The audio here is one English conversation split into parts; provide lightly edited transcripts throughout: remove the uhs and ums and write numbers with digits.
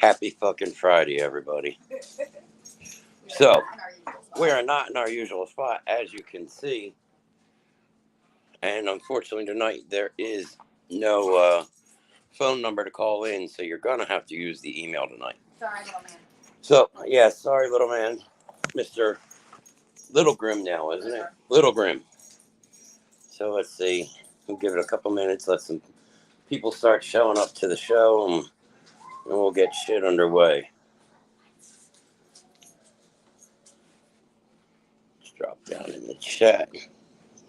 Happy fucking Friday, everybody. So, we are not in our usual spot, as you can see. And unfortunately, tonight there is no phone number to call in, so you're going to have to use the email tonight. Sorry, little man. So, yeah, sorry, little man. Mr. Little Grimm now, isn't it? Little Grimm. So, let's see. We'll give it a couple minutes, let some people start showing up to the show, and we'll get shit underway. Let's drop down in the chat.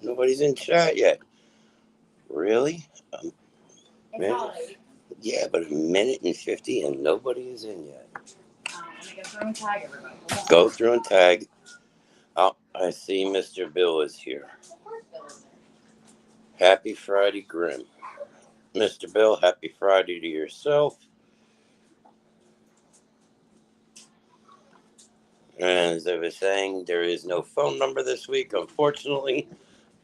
Nobody's in chat yet. Really? Yeah, but a minute and 50 and nobody is in yet. Let me go through and tag everybody. Go through and tag. Oh, I see Mr. Bill is here. Happy Friday, Grimm. Mr. Bill, happy Friday to yourself. And as I was saying, there is no phone number this week, unfortunately.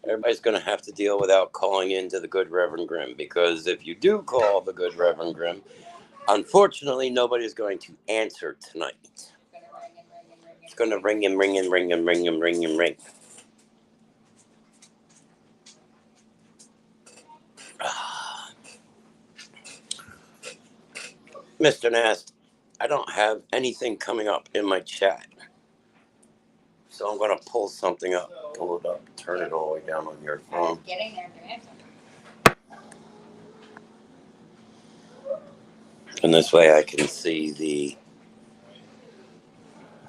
Everybody's going to have to deal without calling into the good Reverend Grimm, because if you do call the good Reverend Grimm, unfortunately, nobody's going to answer tonight. It's going to ring and ring and ring and ring and ring and ring. Mr. Nast, I don't have anything coming up in my chat. So I'm going to pull something up. Pull it up. Turn it all the way down on your phone. Getting there, And this way I can see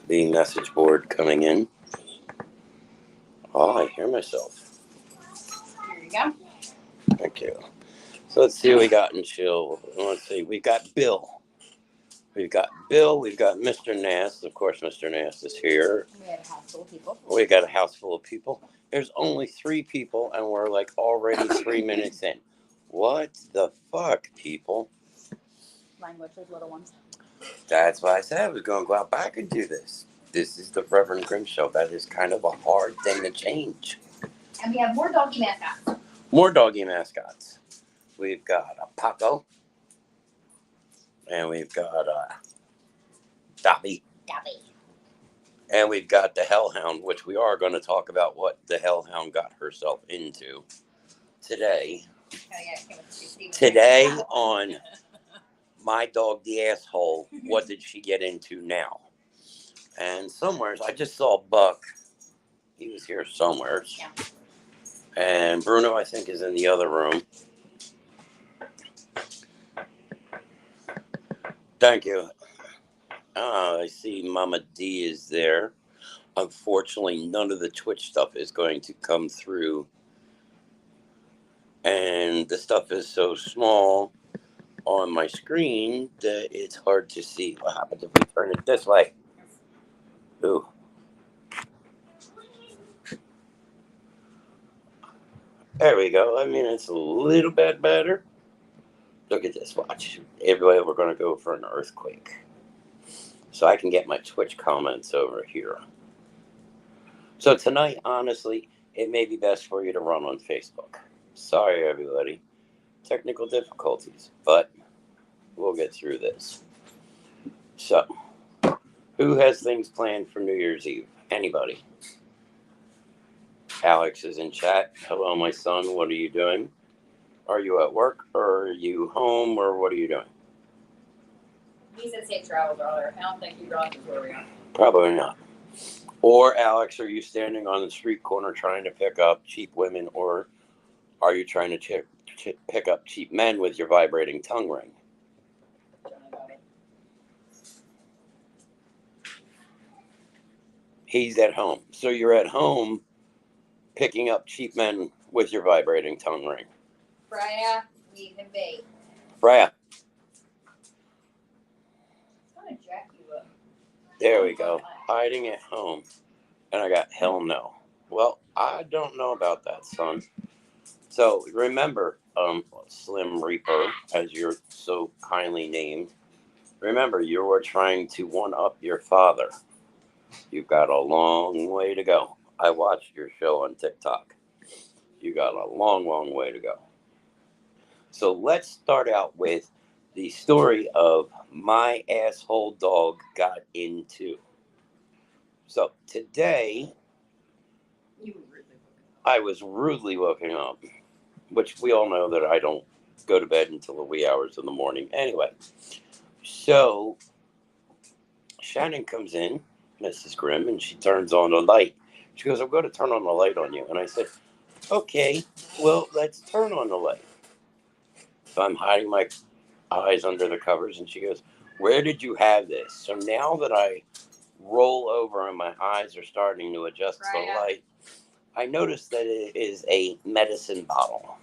the message board coming in. Oh, I hear myself. Here you go. Thank you. So let's see what we got in chill. Let's see. We've got Bill. We've got Mr. Nast. Of course, Mr. Nast is here. We had a house full of people. We got a house full of people. There's only 3 people, and we're like already 3 minutes in. What the fuck, people? Language with little ones. That's why I said I was going to go out back and do this. This is the Reverend Grimm Show. That is kind of a hard thing to change. And we have more doggy mascots. More doggy mascots. We've got a Paco. And we've got Dobby. And we've got the Hellhound, which we are going to talk about what the Hellhound got herself into today. Today on My Dog the Asshole, what did she get into now? And somewhere, I just saw Buck. He was here somewhere. Yeah. And Bruno, I think, is in the other room. Thank you. I see Mama D is there. Unfortunately, none of the Twitch stuff is going to come through. And the stuff is so small on my screen that it's hard to see. What happens if we turn it this way? Ooh. There we go. I mean, it's a little bit better. Look at this. Watch. Everybody, we're going to go for an earthquake. So I can get my Twitch comments over here. So tonight, honestly, it may be best for you to run on Facebook. Sorry, everybody. Technical difficulties. But we'll get through this. So, who has things planned for New Year's Eve? Anybody? Alex is in chat. Hello, my son. What are you doing? Are you at work, or are you home, or what are you doing? He said safe travels earlier. I don't think he realizes where we are. Probably not. Or, Alex, are you standing on the street corner trying to pick up cheap women, or are you trying to pick up cheap men with your vibrating tongue ring? He's at home. So you're at home picking up cheap men with your vibrating tongue ring. Freya, leave him be. Freya. It's gonna jack you up. There we go. Hiding at home. And I got hell no. Well, I don't know about that, son. So remember, Slim Reaper, as you're so kindly named, remember you were trying to one-up your father. You've got a long way to go. I watched your show on TikTok. You got a long, long way to go. So let's start out with the story of my asshole dog got into. So today You were really I was rudely woken up, which we all know that I don't go to bed until the wee hours of the morning. Anyway, so Shannon comes in, Mrs. Grimm, and she turns on the light. She goes, I'm going to turn on the light on you. And I said, okay, well, let's turn on the light. So I'm hiding my eyes under the covers, and she goes, where did you have this? So now that I roll over and my eyes are starting to adjust to the light, I noticed that it is a medicine bottle.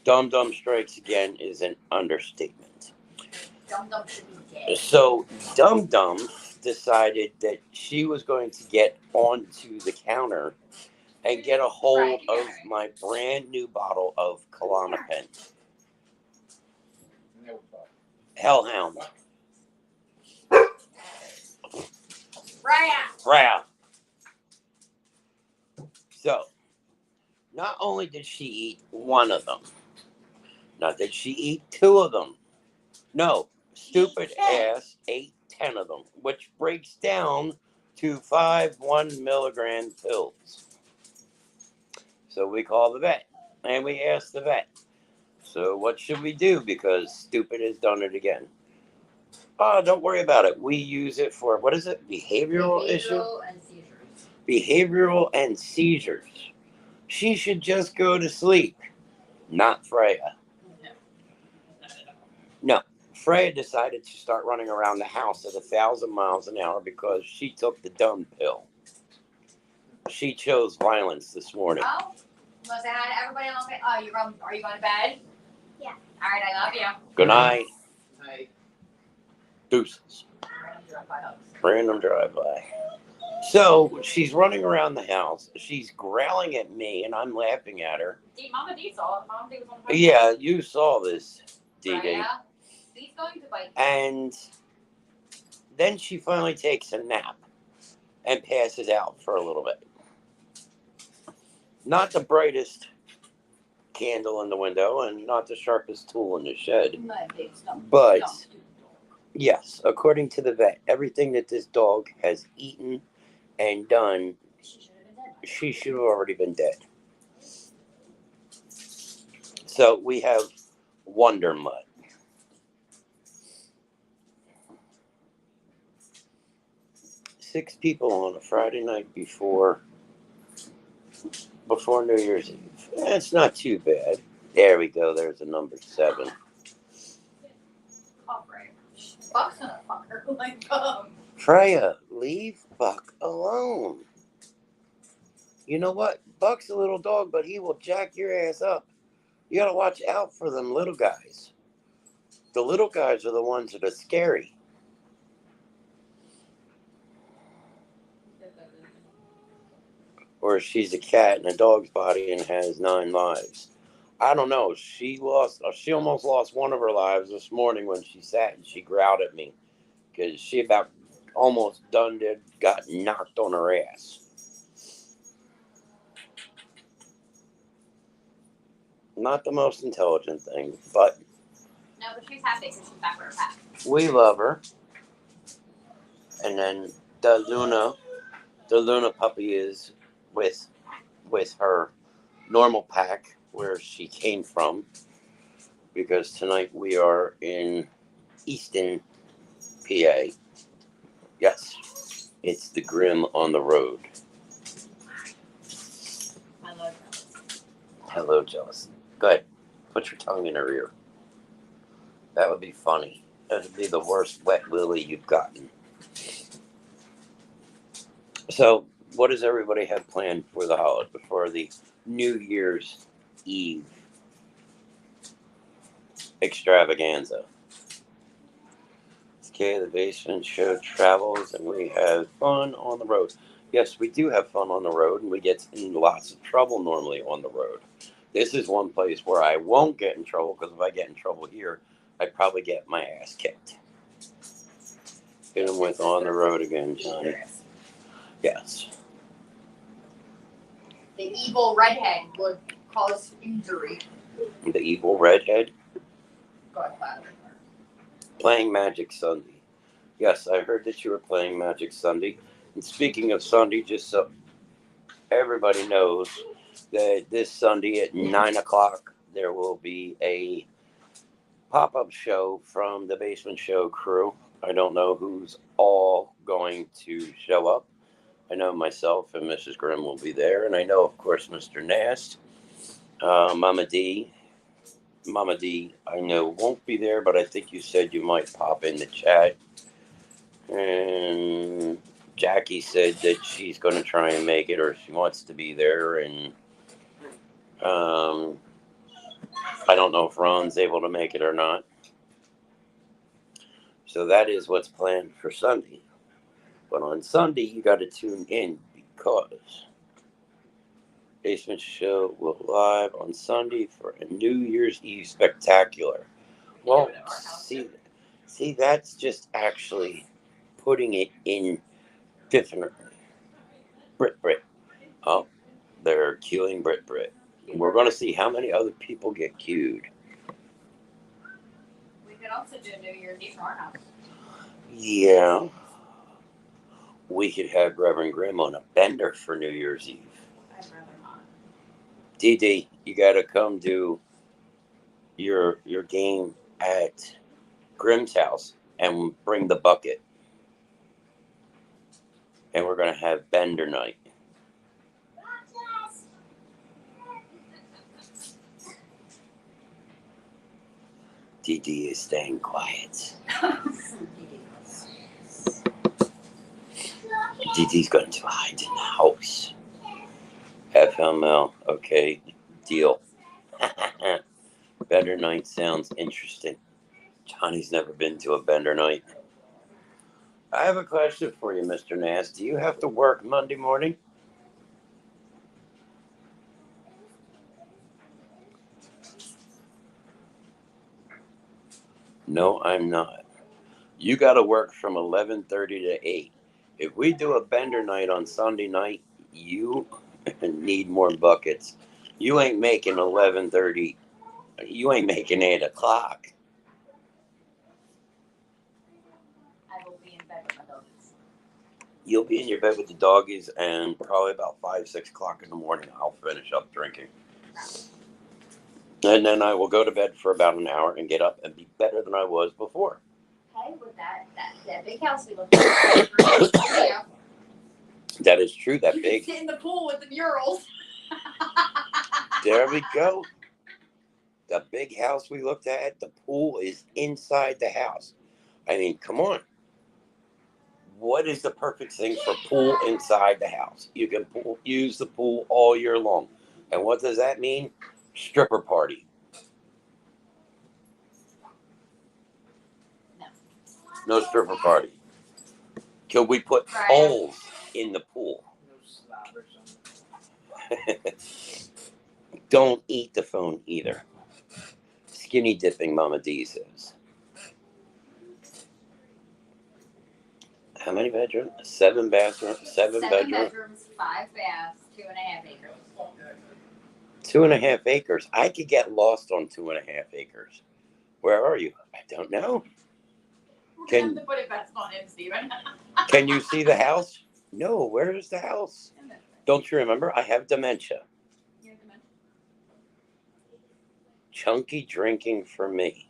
Dum Dum Strikes Again is an understatement. Dum Dum should be dead. So Dum Dum decided that she was going to get onto the counter and get a hold of my brand new bottle of Klonopin. Hellhound. Raya. So, not only did she eat one of them, not did she eat two of them. No, stupid ass ate 10 of them, which breaks down to 5 1-milligram pills. So we call the vet and we ask the vet, so what should we do because stupid has done it again? Oh, don't worry about it. We use it for, what is it? Behavioral issue? And seizures. Behavioral and seizures. She should just go to sleep. Not Freya. No. Freya decided to start running around the house at 1,000 miles an hour because she took the dumb pill. She chose violence this morning. Oh, you want to say hi to everybody? Are you going to bed? Yeah. All right, I love you. Good night. Night. Deuces. Random drive-by. Random drive-by. So she's running around the house. She's growling at me, and I'm laughing at her. Mama D saw it. Mama D was on the phone. Yeah, you saw this, Dee Dee. He's going to bite. And then she finally takes a nap and passes out for a little bit. Not the brightest candle in the window and not the sharpest tool in the shed. But, yes, according to the vet, everything that this dog has eaten and done, she should have already been dead. So we have Wonder Mud. Six people on a Friday night before New Year's Eve. That's not too bad. There we go. There's a number 7. Oh, right. Buck's gonna fuck her. Like, Freya, leave Buck alone. You know what? Buck's a little dog, but he will jack your ass up. You gotta watch out for them little guys. The little guys are the ones that are scary. Or she's a cat in a dog's body and has 9 lives. I don't know. She almost lost one of her lives this morning when she sat and she growled at me because she about almost got knocked on her ass. Not the most intelligent thing, but no, but she's happy because she's back with her pack. we love her. And then the Luna puppy is with her normal pack where she came from, because tonight we are in Easton, PA. Yes, it's the Grimm on the road. I love her. Hello, Jealousy. Go ahead, put your tongue in her ear. That would be funny. That would be the worst wet willy you've gotten. So, what does everybody have planned for the holiday, for the New Year's Eve extravaganza? Okay, the basement show travels, and we have fun on the road. Yes, we do have fun on the road, and we get in lots of trouble normally on the road. This is one place where I won't get in trouble, because if I get in trouble here, I'd probably get my ass kicked. Hit him with on the road again, Johnny. Yes. The evil redhead would cause injury. The evil redhead? Playing Magic Sunday. Yes, I heard that you were playing Magic Sunday. And speaking of Sunday, just so everybody knows that this Sunday at 9 o'clock, there will be a pop-up show from the Basement Show crew. I don't know who's all going to show up. I know myself and Mrs. Grimm will be there, and I know, of course, Mr. Nast, Mama D. Mama D, I know won't be there, but I think you said you might pop in the chat. And Jackie said that she's going to try and make it, or she wants to be there, and I don't know if Ron's able to make it or not. So that is what's planned for Sunday. But on Sunday, you got to tune in because Basement Show will live on Sunday for a New Year's Eve spectacular. Well, see, that's just actually putting it in different. Brit. Oh, they're queuing Brit. We're going to see how many other people get queued. We could also do New Year's Eve from our house. Yeah. We could have Rev Grimm on a bender for New Year's Eve. I'd rather not. DD, you got to come do your game at Grimm's house and bring the bucket. And we're going to have bender night. DD is staying quiet. DD's going to hide in the house. FML, okay, deal. Bender night sounds interesting. Johnny's never been to a bender night. I have a question for you, Mr. Nass. Do you have to work Monday morning? No, I'm not. You got to work from 11:30 to 8. If we do a bender night on Sunday night, you need more buckets. You ain't making 11:30. You ain't making 8 o'clock. I will be in bed with my doggies. You'll be in your bed with the doggies, and probably about 5, 6 o'clock in the morning, I'll finish up drinking. And then I will go to bed for about an hour and get up and be better than I was before. Hey, with that big house we looked at. Yeah. That is true. That you big. Sit in the pool with the murals. There we go. The big house we looked at, the pool is inside the house. I mean, come on. What is the perfect thing for pool inside the house? You can use the pool all year long. And what does that mean? Stripper party. No stripper party. Could we put poles in the pool? Don't eat the phone either. Skinny dipping, Mama D says. How many bedrooms? 7 bathrooms. 7 bedrooms, 5 baths, 2.5 acres. 2.5 acres. I could get lost on 2.5 acres. Where are you? I don't know. We're going to have to put it best on him, Steven. Can you see the house? No, where is the house? Don't you remember? I have dementia. You have dementia? Chunky drinking for me.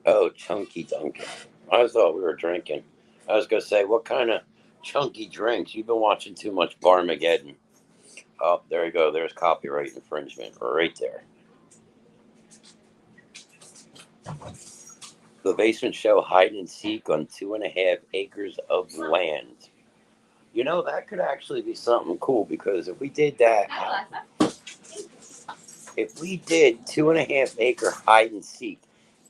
Oh, chunky dunking. I thought we were drinking. I was going to say, what kind of chunky drinks? You've been watching too much Barmageddon. Oh, there you go. There's copyright infringement right there. The Basement Show hide and seek on 2.5 acres of land. You know, that could actually be something cool because if we did that, if we did 2.5 acre hide and seek,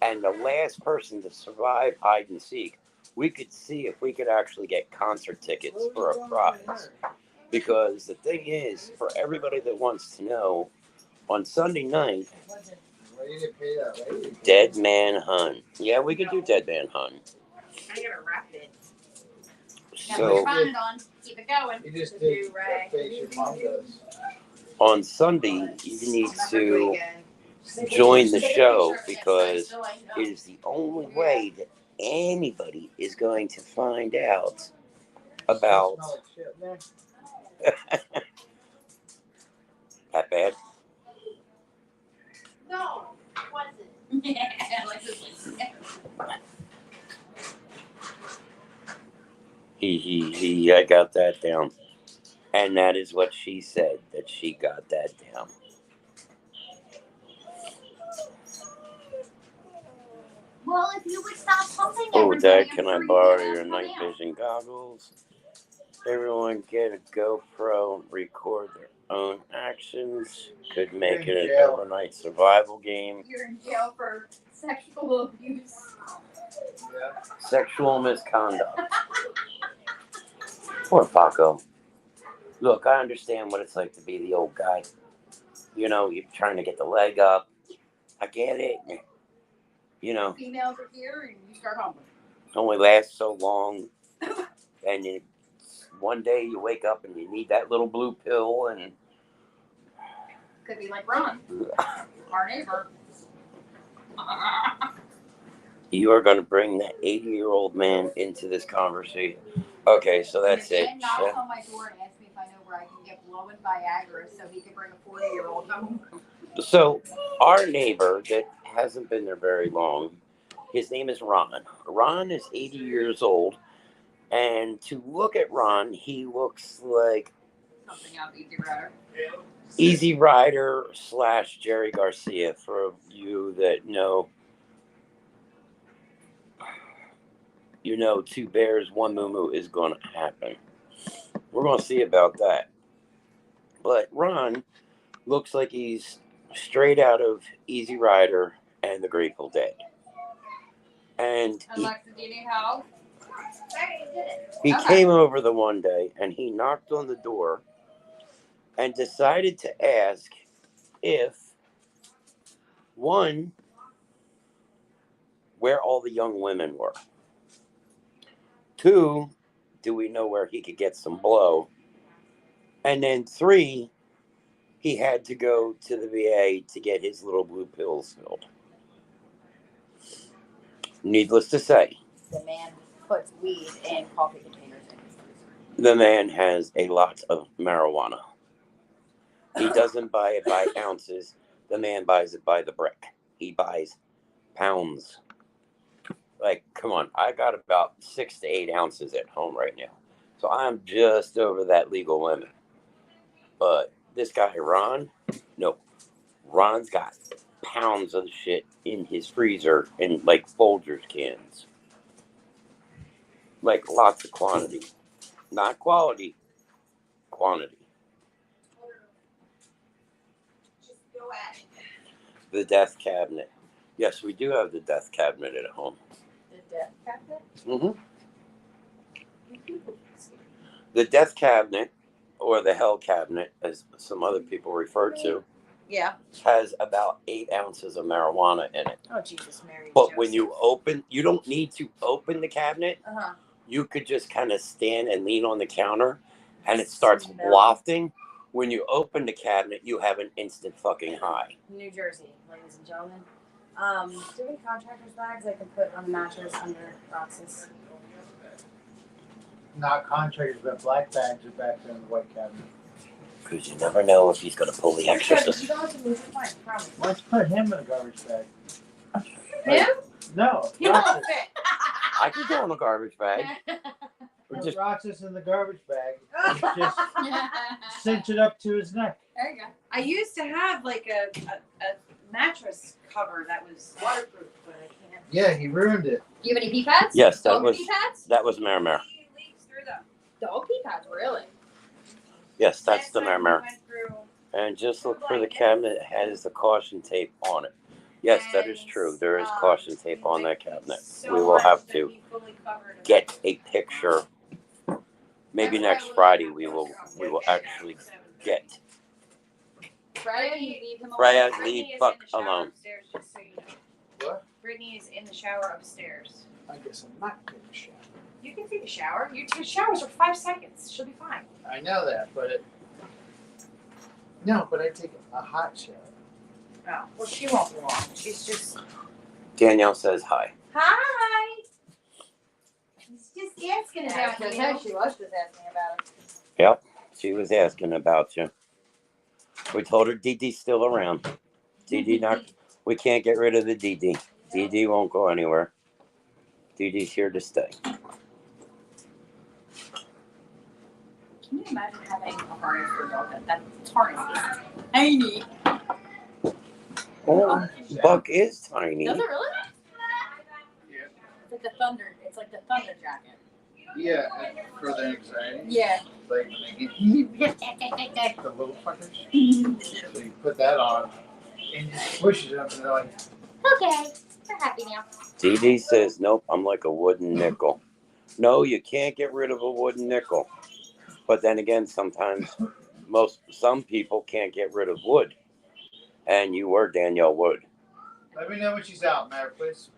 and the last person to survive hide and seek, we could see if we could actually get concert tickets for a prize. Because the thing is, for everybody that wants to know, on Sunday night, Dead Man Hunt. Yeah, we could do Dead Man Hunt. I gotta wrap it. So, keep it going. You just did face your mom does. On Sunday, you need to join the show because it is the only way that anybody is going to find out about that bad. No, wasn't. Yeah, He, I got that down. And that is what she said, that she got that down. Well, if you would stop pumping Oh, everybody, Dad, can I I'm sure borrow you your could night ask one out. vision goggles? Everyone get a GoPro, record their own actions. Could make it an overnight survival game. You're in jail for sexual abuse. Yeah. Sexual misconduct. Poor Paco. Look, I understand what it's like to be the old guy. You know, you're trying to get the leg up. I get it. You know, Females are here and you start humping. it only lasts so long. And one day you wake up and you need that little blue pill and... Could be like Ron, our neighbor. You are going to bring that 80-year-old man into this conversation. Okay, so that's it. Dan knocks on my door and asks me if I know where I can get blowing Viagra so he can bring a 40-year-old home. So our neighbor that hasn't been there very long, his name is Ron. Ron is 80 years old. And to look at Ron, he looks like Something out Easy Rider. Easy Rider / Jerry Garcia. For you that know, you know, two bears, one moo is going to happen. We're going to see about that. But Ron looks like he's straight out of Easy Rider and the Grateful Dead. And Alexa, do you need help? he came over the one day and he knocked on the door and decided to ask if, one, where all the young women were. 2, do we know where he could get some blow? And then 3, he had to go to the VA to get his little blue pills filled. Needless to say, The man puts weed in coffee containers in his freezer. the man has a lot of marijuana. He doesn't buy it by ounces. The man buys it by the brick. He buys pounds. Like, come on, I got about 6 to 8 ounces at home right now. So I'm just over that legal limit. But this guy, Ron, no. Ron's got pounds of shit in his freezer in like Folgers cans. Like lots of quantity. Not quality, quantity. Just go at it. The death cabinet. Yes, we do have the death cabinet at home. The death cabinet? Mm-hmm. The death cabinet, or the hell cabinet, as some other people refer to, Yeah. has about 8 ounces of marijuana in it. Oh, Jesus, Mary. But when you open, you don't need to open the cabinet. Uh-huh. You could just kind of stand and lean on the counter, and it starts wafting. When you open the cabinet, you have an instant fucking high. New Jersey, ladies and gentlemen. Do we have contractor's bags I can put on the mattress under Roxas? Not contractors, but black bags are back there in the white cabinet. Because you never know if he's going to pull the exorcist. You don't have to move, fine, promise. Let's put him in a garbage bag. Him? No, He won't Roxas. fit. I can go in a garbage bag. Put Just Roxas in the garbage bag. Just cinch it up to his neck. There you go. I used to have like a mattress cover that was waterproof, but I can't. Yeah, he ruined it. Do you have any pee pads? Yes, that Dog was pee pads? Merrimere. It leaks through them. Dog pee pads, really? Yes, that's the Next time we Merrimere. went through- And just look for the cabinet. It has the caution tape on it. Yes, that is true. There is caution tape on that cabinet. so We will much have that to he fully covered it. get a picture. Maybe That's why next I Friday wasn't we will actually get. Freya, you leave him alone. Freya, Brittany leave is in fuck the shower alone. upstairs, just so you know. What? Brittany is in the shower upstairs. I guess I'm not taking a shower. You can take a shower. Your showers are 5 seconds. She'll be fine. I know that, but no, but I take a hot shower. Oh, well, she won't be long. She's just. Danielle says hi. Hi. He's just asking about you. She was just asking about it. Yep, she was asking about you. We told her Dee Dee's still around. Dee Dee not. We can't get rid of the Dee Dee. Dee Dee won't go anywhere. Dee Dee's here to stay. Can you imagine having a harness for a dog? That harness is tiny. Oh, Buck is tiny. Does it really? Yeah. It's like the thunder. It's like the thunder jacket. Yeah, and for the anxiety. Yeah. Like when they get the little fuckers. So you put that on and you just push it up and they're like, Okay, we're happy now. Dee Dee says, nope, I'm like a wooden nickel. No, you can't get rid of a wooden nickel. But then again, sometimes some people can't get rid of wood. And you were Danielle Wood. let me know when she's out, Mary, please.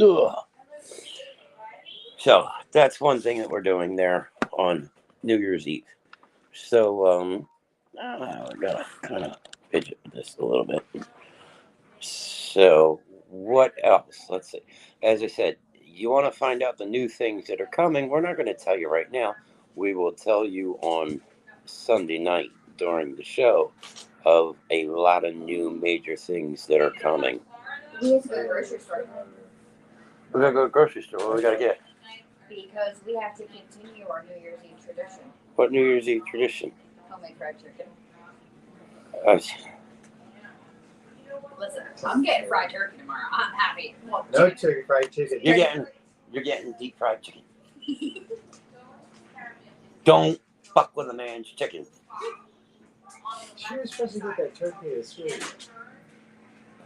Ugh. So that's one thing that we're doing there on New Year's Eve. So I gotta kind of fidget with this a little bit. So what else? Let's see. As I said, you want to find out the new things that are coming. We're not going to tell you right now. We will tell you on Sunday night during the show of a lot of new major things that are coming. We have to go to the grocery store We gotta go to the grocery store. What do we gotta get? because we have to continue our New Year's Eve tradition. What New Year's Eve tradition? Homemade fried chicken. Listen, I'm getting fried turkey tomorrow. I'm happy. Well, No turkey fried chicken. You're getting deep fried chicken. Don't fuck with a man's chicken. She was supposed to get that turkey this week.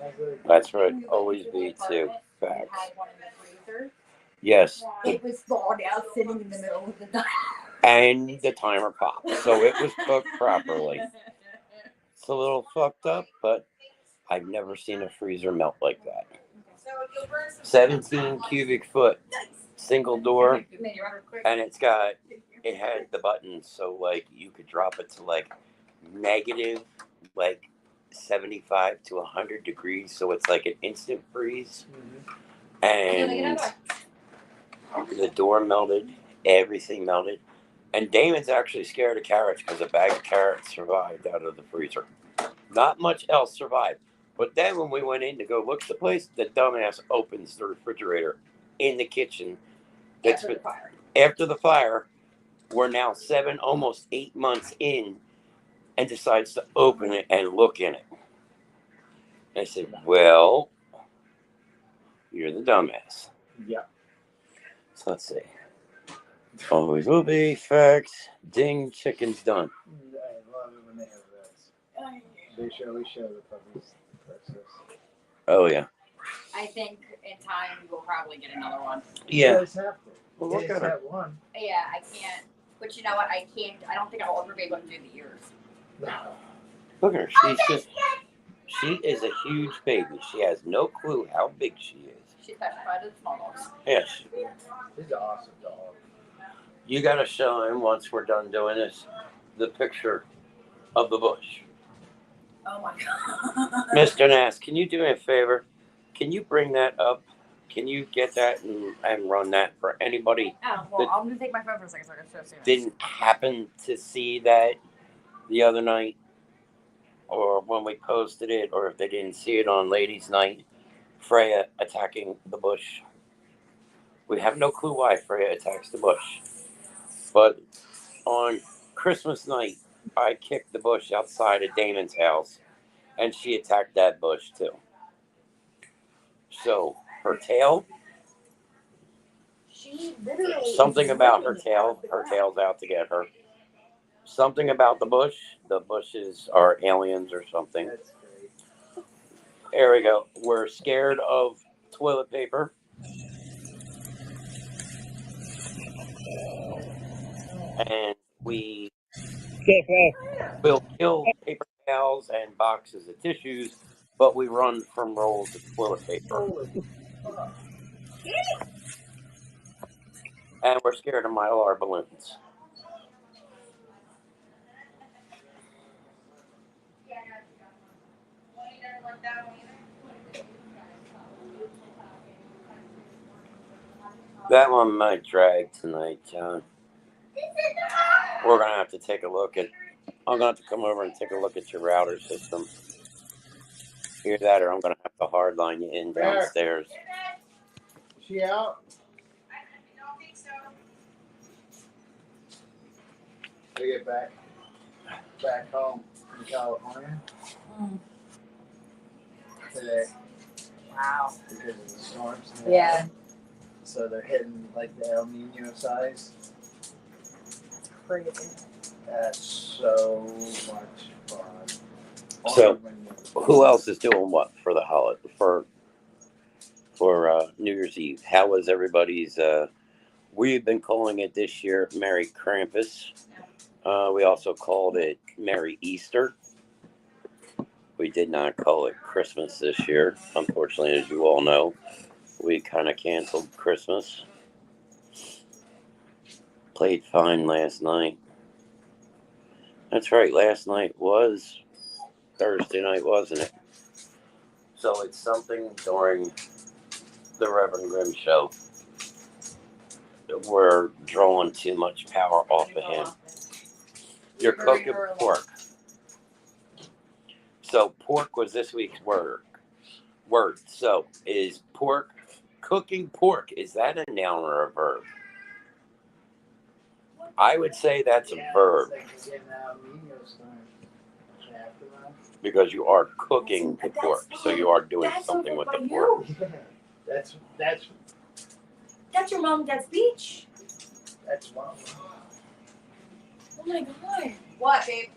I was like, That's right. Always be too. We Facts. had one in the freezer. Yes. It was thawed out, sitting in the middle of the night. And the timer popped, so it was cooked properly. It's a little fucked up, but I've never seen a freezer melt like that. 17 cubic foot, single door, and it had the buttons, so like you could drop it to like negative, like 75 to 100 degrees, so it's like an instant freeze. And the door melted, everything melted. And Damon's actually scared of carrots because a bag of carrots survived out of the freezer. Not much else survived. But then when we went in to go look at the place, the dumbass opens the refrigerator in the kitchen. After the fire, we're now 7, almost 8 months in, and decides to open it and look in it. And I said, well, you're the dumbass. yeah. So let's see. Always will be. Facts. Ding. Chicken's done. I love it when they have this. They always show the puppies process. Oh, yeah. I think in time we'll probably get another one. Yeah. You guys have to. Well, You look guys at her. have one. Yeah, I can't. But you know what? I don't think I'll ever be able to do the ears. Look at her. She is a huge baby. She has no clue how big she is. She's petrified of small dogs. Yes. She's an awesome dog. You got to show him once we're done doing this the picture of the bush. Oh my god. Mr. Nass, can you do me a favor? Can you bring that up? Can you get that and run that for anybody Oh, well, I'm going to take my phone for a second so I can show you. didn't happen to see that the other night, or when we posted it, or if they didn't see it on Ladies' Night, Freya attacking the bush. We have no clue why Freya attacks the bush. But on Christmas night, I kicked the bush outside of Damon's house, and she attacked that bush too. So her tail, She literally something about her tail, her tail's out to get her. Something about the bushes are aliens or something. That's great. There we go. We're scared of toilet paper. And we will kill paper towels and boxes of tissues, but we run from rolls of toilet paper. And we're scared of Mylar balloons. That one might drag tonight, John. We're gonna have to take a look at. I'm gonna have to come over and take a look at your router system. Hear that, or I'm gonna have to hardline you in downstairs. Is she out? I don't think so. They get back home in California today Wow. because of the storms. Yeah. So they're hitting like the El Nino size. Crazy. That's so much fun. So, who else is doing what for the holiday for New Year's Eve? How was everybody's? We've been calling it this year Merry Krampus. We also called it Merry Easter. We did not call it Christmas this year. Unfortunately, as you all know, we kind of canceled Christmas. Played fine last night. That's right, last night was Thursday night, wasn't it? So it's something during the Rev Grimm Show. We're drawing too much power off of him. You're cooking pork. So pork was this week's word. So is pork, cooking pork, is that a noun or a verb? I would say that's a verb. Because you are cooking the pork. So you are doing something with the pork. That's your mom and dad's beach. That's mom. Oh my god. What, babe?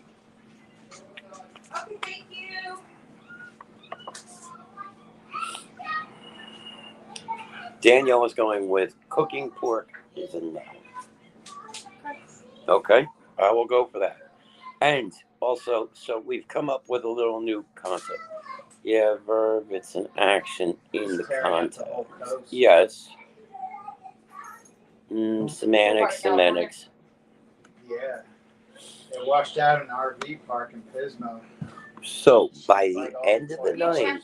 Okay, thank you. Danielle is going with cooking pork is a noun. Okay, I will go for that. And also, so we've come up with a little new concept. Yeah, verb, it's an action in the context. Yes. Semantics. Yeah. They washed out an RV park in Pismo. So by the end of the night,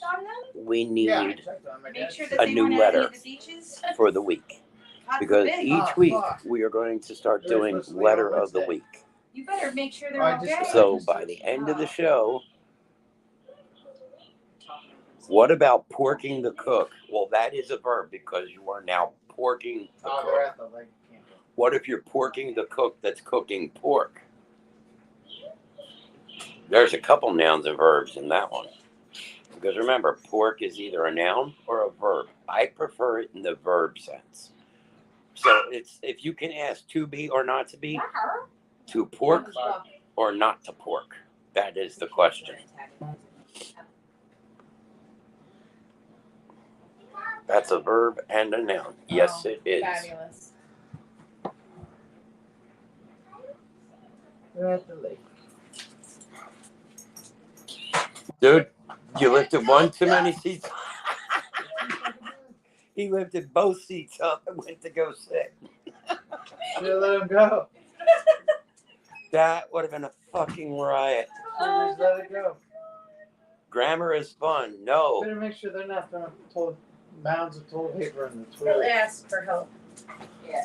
we need Make sure that a they new weren't at letter any of the beaches. for the week. God Because forbid. each week we are going to start doing letter of the week. You better make sure they're okay. So by the end of the show, what about porking the cook? Well, that is a verb because you are now porking the cook. What if you're porking the cook that's cooking pork? There's a couple nouns and verbs in that one. Because remember, pork is either a noun or a verb. I prefer it in the verb sense. So it's if you can ask to be or not to be, to pork or not to pork. That is the question. That's a verb and a noun. Yes, it is. Fabulous. We're at the lake. Dude, you lifted one too many seats. He lifted both seats up and went to go sit. Should have let him go. That would have been a fucking riot. Just let it go. Grammar is fun. No. Better make sure they're not throwing mounds of toilet paper in the They'll toilet. ask for help.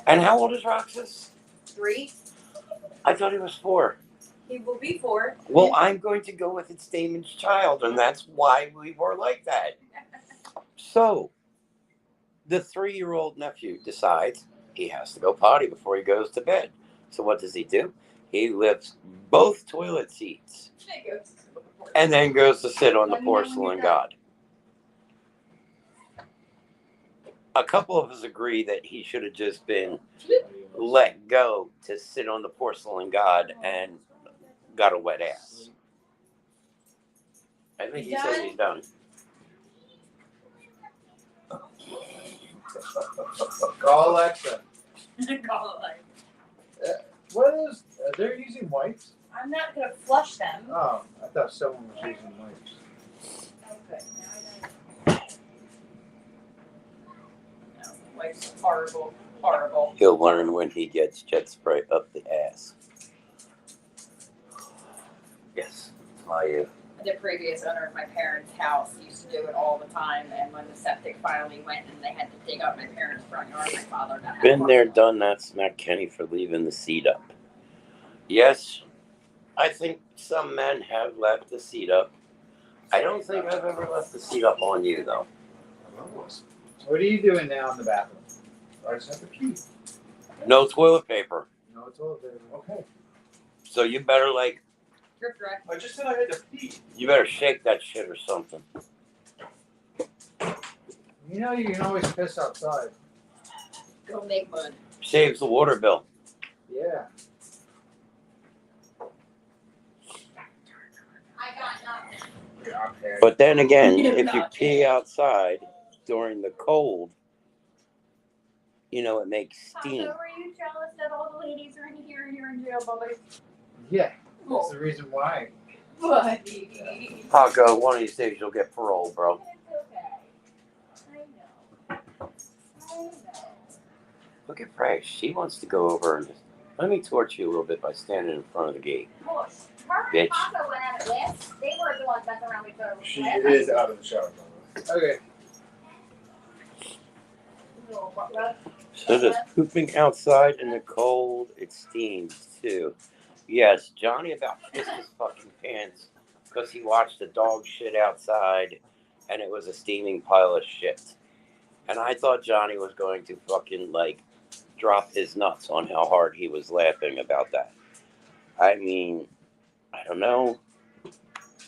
And how old is Roxas? 3. I thought he was 4. He will be 4. Well, I'm going to go with it's Damon's child, and that's why we were like that. So, the 3-year-old nephew decides he has to go potty before he goes to bed. So what does he do? He lifts both toilet seats and then goes to sit on the porcelain god. A couple of us agree that he should have just been let go to sit on the porcelain god and got a wet ass. I think he says he's done. Call Alexa. Call it like. What is? They're using wipes? I'm not gonna flush them. Oh, I thought someone was using wipes. Okay, now I know. No, wife's horrible. Horrible. He'll learn when he gets jet spray up the ass. Yes, my the previous owner of my parents' house used to do it all the time, and when the septic finally went and they had to dig up my parents' front yard, my father got Been there, done that. Smack Kenny for leaving the seat up. Yes, I think some men have left the seat up. I don't think I've ever left the seat up on you, though. What are you doing now in the bathroom? I just have to pee. No toilet paper. No toilet paper. Okay. So you better, like, Drip dry. I just said I had to pee. you better shake that shit or something. You know you can always piss outside. Go make mud. Saves the water bill. Yeah. I got nothing. Yeah, okay. But then again, if you pee outside during the cold, you know, it makes steam. So were you jealous that all the ladies are in here and you're in jail, Bubba? Yeah. That's the reason why. Buddy. Paco, one of these days you'll get parole, bro. It's okay. I know. Look at Price. She wants to go over and just let me torture you a little bit by standing in front of the gate. Her Bitch. and Papa went at it last. They were the ones that around each other. She is out of the shower. Okay. So does pooping outside in the cold, it steams too. Yes, Johnny about pissed his fucking pants because he watched the dog shit outside and it was a steaming pile of shit. And I thought Johnny was going to fucking like drop his nuts on how hard he was laughing about that. I mean, I don't know.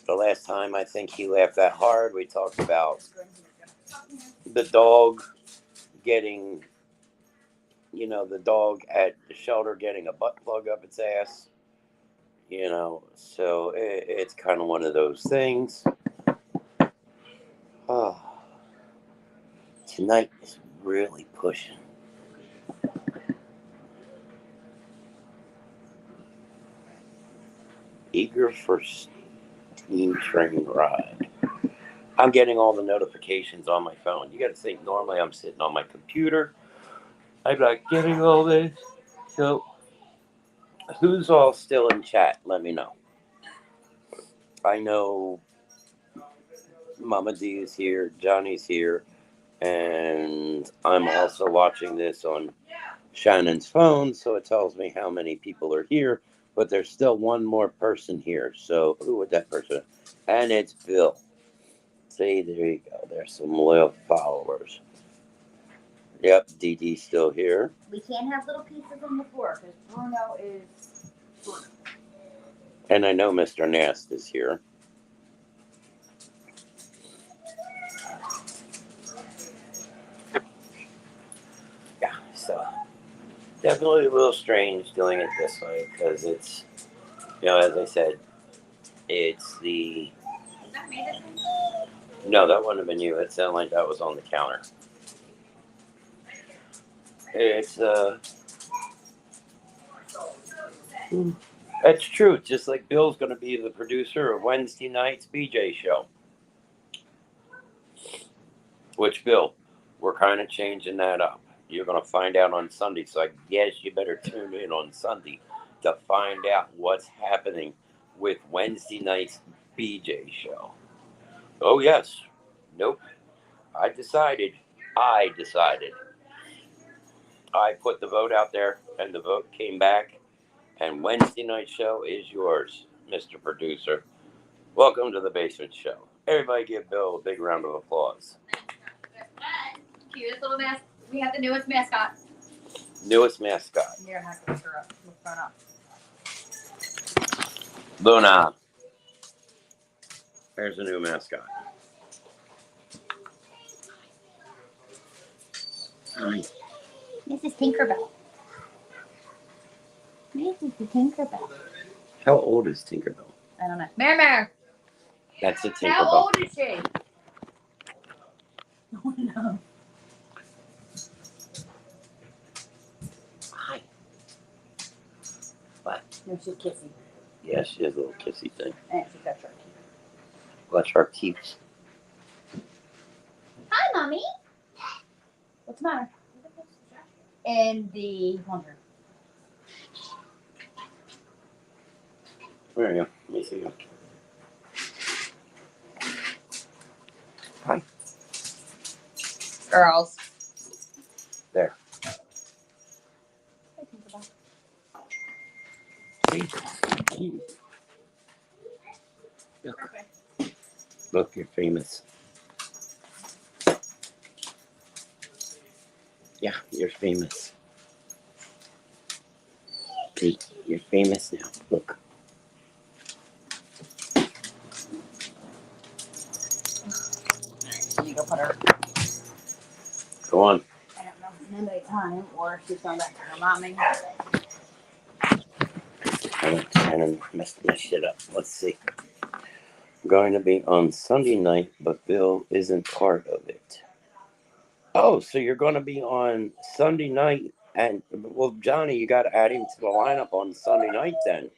The last time I think he laughed that hard, we talked about the dog getting, you know, the dog at the shelter getting a butt plug up its ass. You know, so it's kind of one of those things. Oh, tonight is really pushing. Eager for steam train ride. I'm getting all the notifications on my phone. You got to think, normally I'm sitting on my computer. I'm not getting all this. So, who's all still in chat? Let me know. I know Mama D is here, Johnny's here, and I'm also watching this on Shannon's phone, so it tells me how many people are here, but there's still one more person here. So, who would that person? And it's Bill. See, there you go. There's some loyal followers. Yep, DD's still here. We can't have little pieces on the floor because Bruno is. And I know Mr. Nast is here. Yeah, so definitely a little strange doing it this way because it's, you know, as I said, it's the. Is that me this one? No, that wouldn't have been you. It sounded like that was on the counter. It's that's true. Just like Bill's going to be the producer of Wednesday night's BJ show. Which, Bill, we're kind of changing that up. You're going to find out on Sunday, so I guess you better tune in on Sunday to find out what's happening with Wednesday night's BJ show. Oh, yes. Nope. I decided. I put the vote out there, and the vote came back. And Wednesday night show is yours, Mr. Producer. Welcome to the Basement Show. Everybody give Bill a big round of applause. Cutest little mascot. We have the newest mascot. Newest mascot. You're gonna have to look her up. Look her up. Luna. There's a new mascot. Hi. This is Tinkerbell. This is the Tinkerbell. How old is Tinkerbell? I don't know. Mare. That's a Tinkerbell. How old is she? Oh no. Hi. What? No, she's kissing. Yeah, she has a little kissy thing. And she's got shark teeth. Got shark teeth. Hi, Mommy. What's the matter? In the laundry. There you go. Let me see you. Hi. Girls. There. See? Look, you're famous. Yeah, you're famous. See, you're famous now. Look. You go put her. Go on. I don't know if it's midnight time or if she's going back to her mommy. I don't mess my shit up. Let's see. I'm going to be on Sunday night, but Bill isn't part of it. Oh, so you're going to be on Sunday night, and well, Johnny, you got to add him to the lineup on Sunday night then.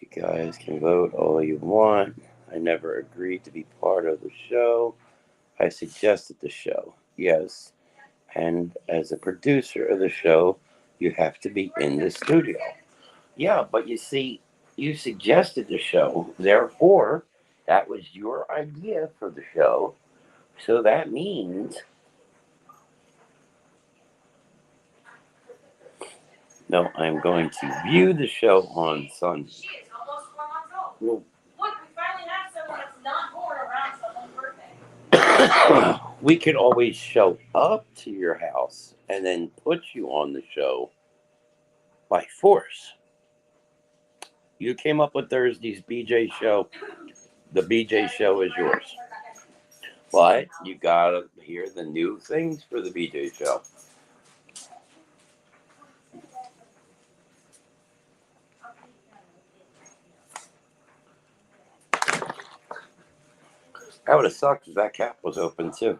You guys can vote all you want. I never agreed to be part of the show. I suggested the show, yes. And as a producer of the show, you have to be in the studio. Yeah, but you see, you suggested the show, therefore, that was your idea for the show. So that means, no, I'm going to view the show on Sunday. She is almost 4 months old. Well, Look, we finally have someone that's not born around someone's birthday. we could always show up to your house and then put you on the show by force. You came up with Thursday's BJ show. The BJ show is yours. But you gotta hear the new things for the BJ show. That would have sucked if that cap was open too.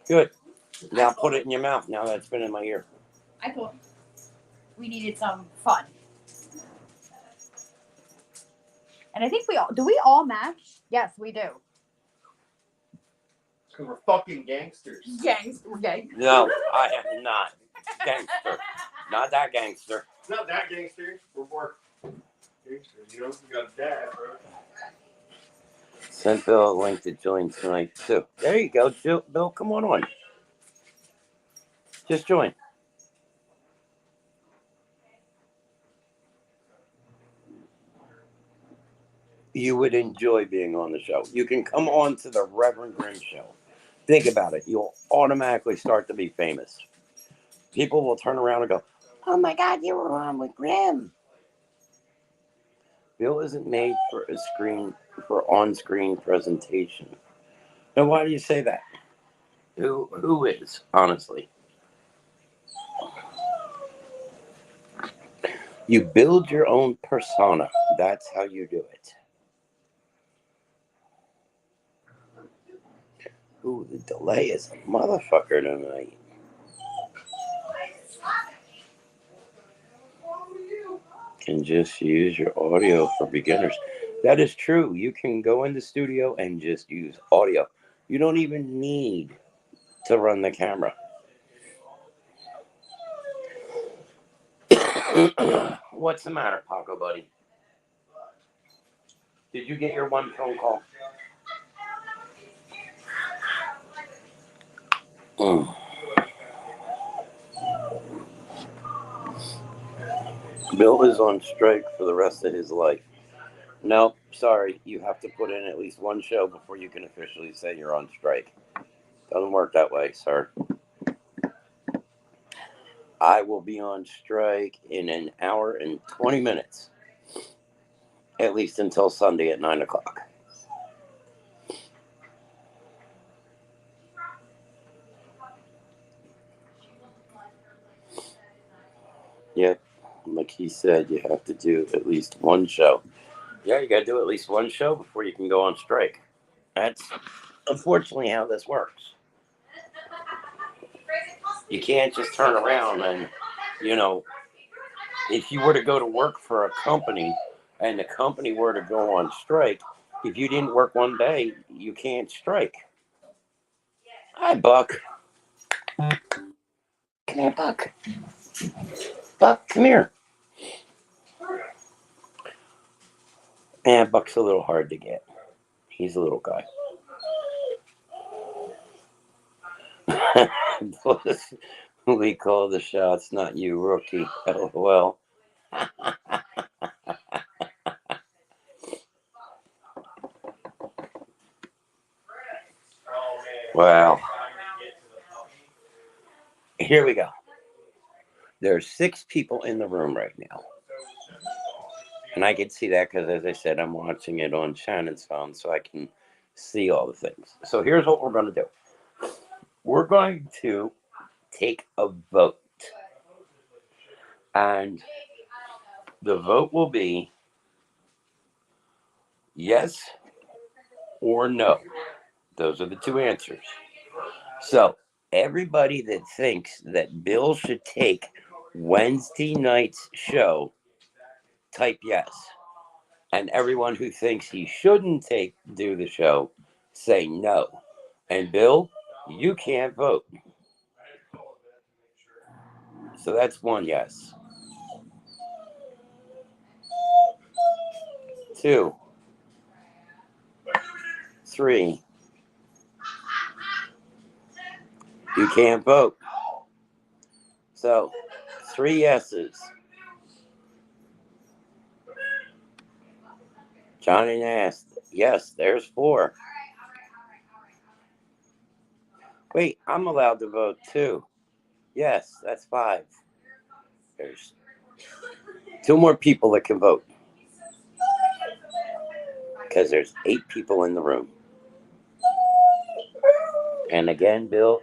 Good. Now put it in your mouth. Now that's been in my ear. I thought we needed some fun. And I think we all match? Yes, we do. Because we're fucking gangsters. We're gang. No, I am not. Gangster. Not that gangster. Not that gangster. We're more gangsters. You know, we got a dad, bro. Sent Bill a link to join tonight too. There you go, Bill. Come on. Just join. You would enjoy being on the show. You can come on to the Rev Grimm Show. Think about it. You'll automatically start to be famous. People will turn around and go, "Oh my God, you were on with Grimm." Bill isn't made for on-screen presentation. Now, why do you say that? Who is, honestly? You build your own persona. That's how you do it. Ooh, the delay is a motherfucker tonight. Can just use your audio for beginners. That is true. You can go in the studio and just use audio. You don't even need to run the camera. What's the matter, Paco, buddy? Did you get your one phone call? Bill is on strike for the rest of his life. No, sorry. You have to put in at least one show before you can officially say you're on strike. Doesn't work that way, sir. I will be on strike in an hour and 20 minutes. At least until Sunday at 9 o'clock. Yep. Like he said, you have to do at least one show. Yeah, you got to do at least one show before you can go on strike. That's unfortunately how this works. You can't just turn around and, if you were to go to work for a company and the company were to go on strike, if you didn't work one day, you can't strike. Hi, Buck. Come here, Buck. Buck, come here. And Buck's a little hard to get. He's a little guy. We call the shots, not you, rookie. LOL. Well, here we go. There's 6 people in the room right now. And I can see that because, as I said, I'm watching it on Shannon's phone so I can see all the things. So here's what we're going to do. We're going to take a vote. And the vote will be yes or no. Those are the 2 answers. So everybody that thinks that Bill should take Wednesday night's show, type yes. And everyone who thinks he shouldn't do the show, say no. And Bill, you can't vote. So that's 1 yes. 2, 3. You can't vote. So 3 yeses. Johnny asked, yes, there's 4. Wait, I'm allowed to vote too. Yes, that's 5. There's 2 more people that can vote. Because there's 8 people in the room. And again, Bill,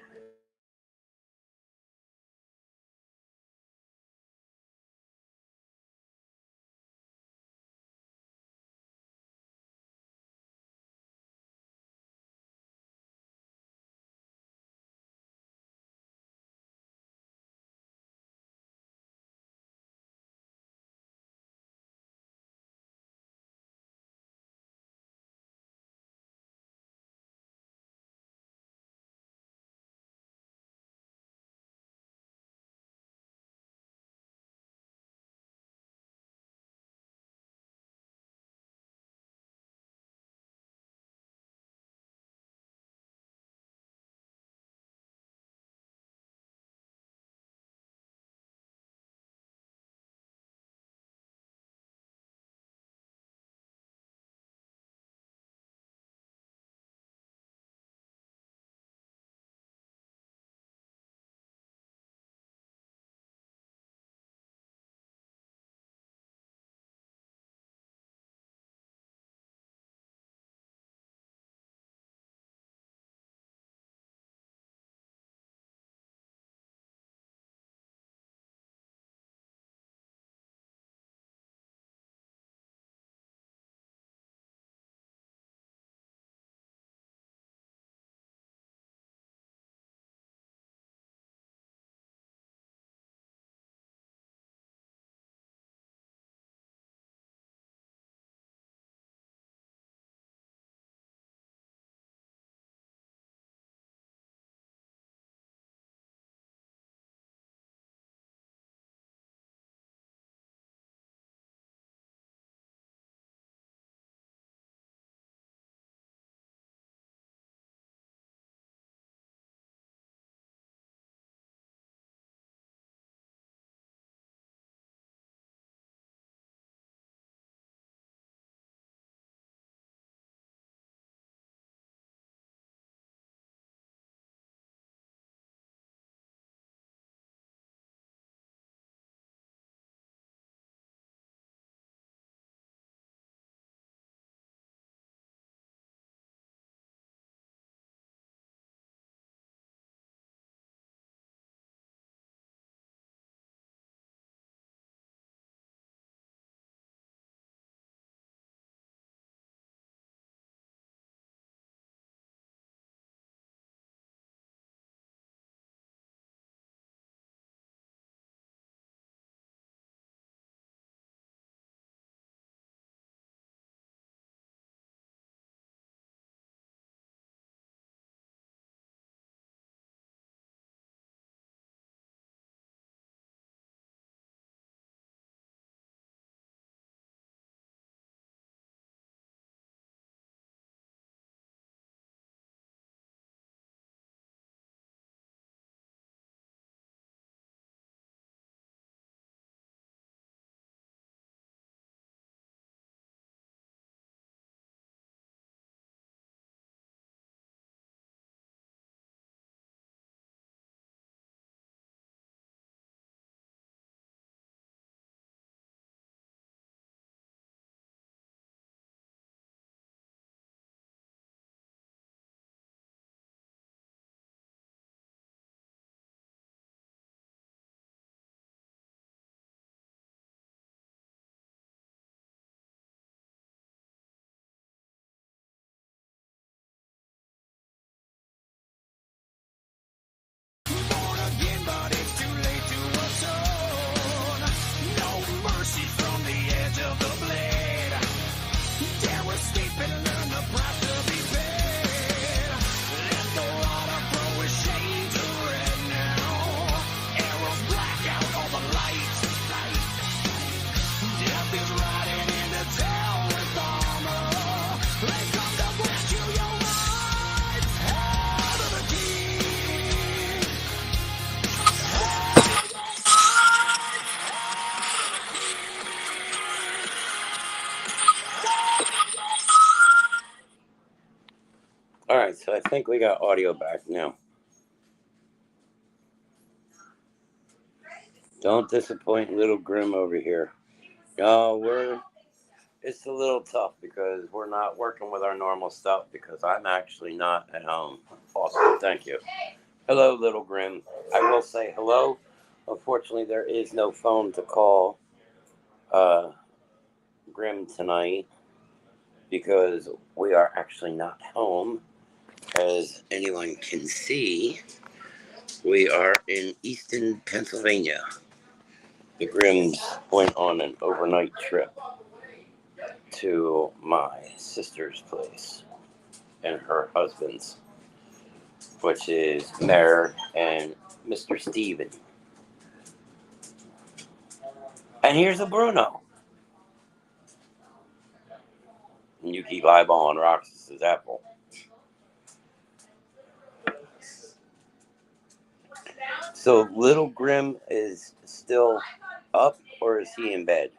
All right, so I think we got audio back now. Don't disappoint little Grimm over here. No, it's a little tough because we're not working with our normal stuff because I'm actually not at home. Awesome, thank you. Hello, little Grimm. I will say hello. Unfortunately, there is no phone to call Grimm tonight because we are actually not home. As anyone can see, we are in Easton, Pennsylvania. The Grimms went on an overnight trip to my sister's place and her husband's, which is Mayor and Mr. Steven. And here's a Bruno. And you keep eyeballing Roxas's apple. So little Grimm is still up, or is he in bed?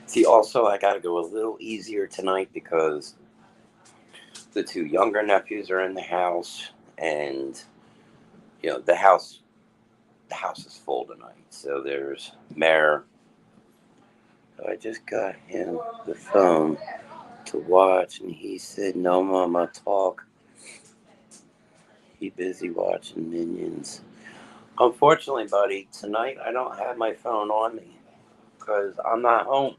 See, also, I got to go a little easier tonight because the two younger nephews are in the house, and the house is full tonight. So there's Mayor. So I just got him the phone to watch, and he said, "No, Mama, talk." He busy watching Minions. Unfortunately, buddy, tonight I don't have my phone on me because I'm not home.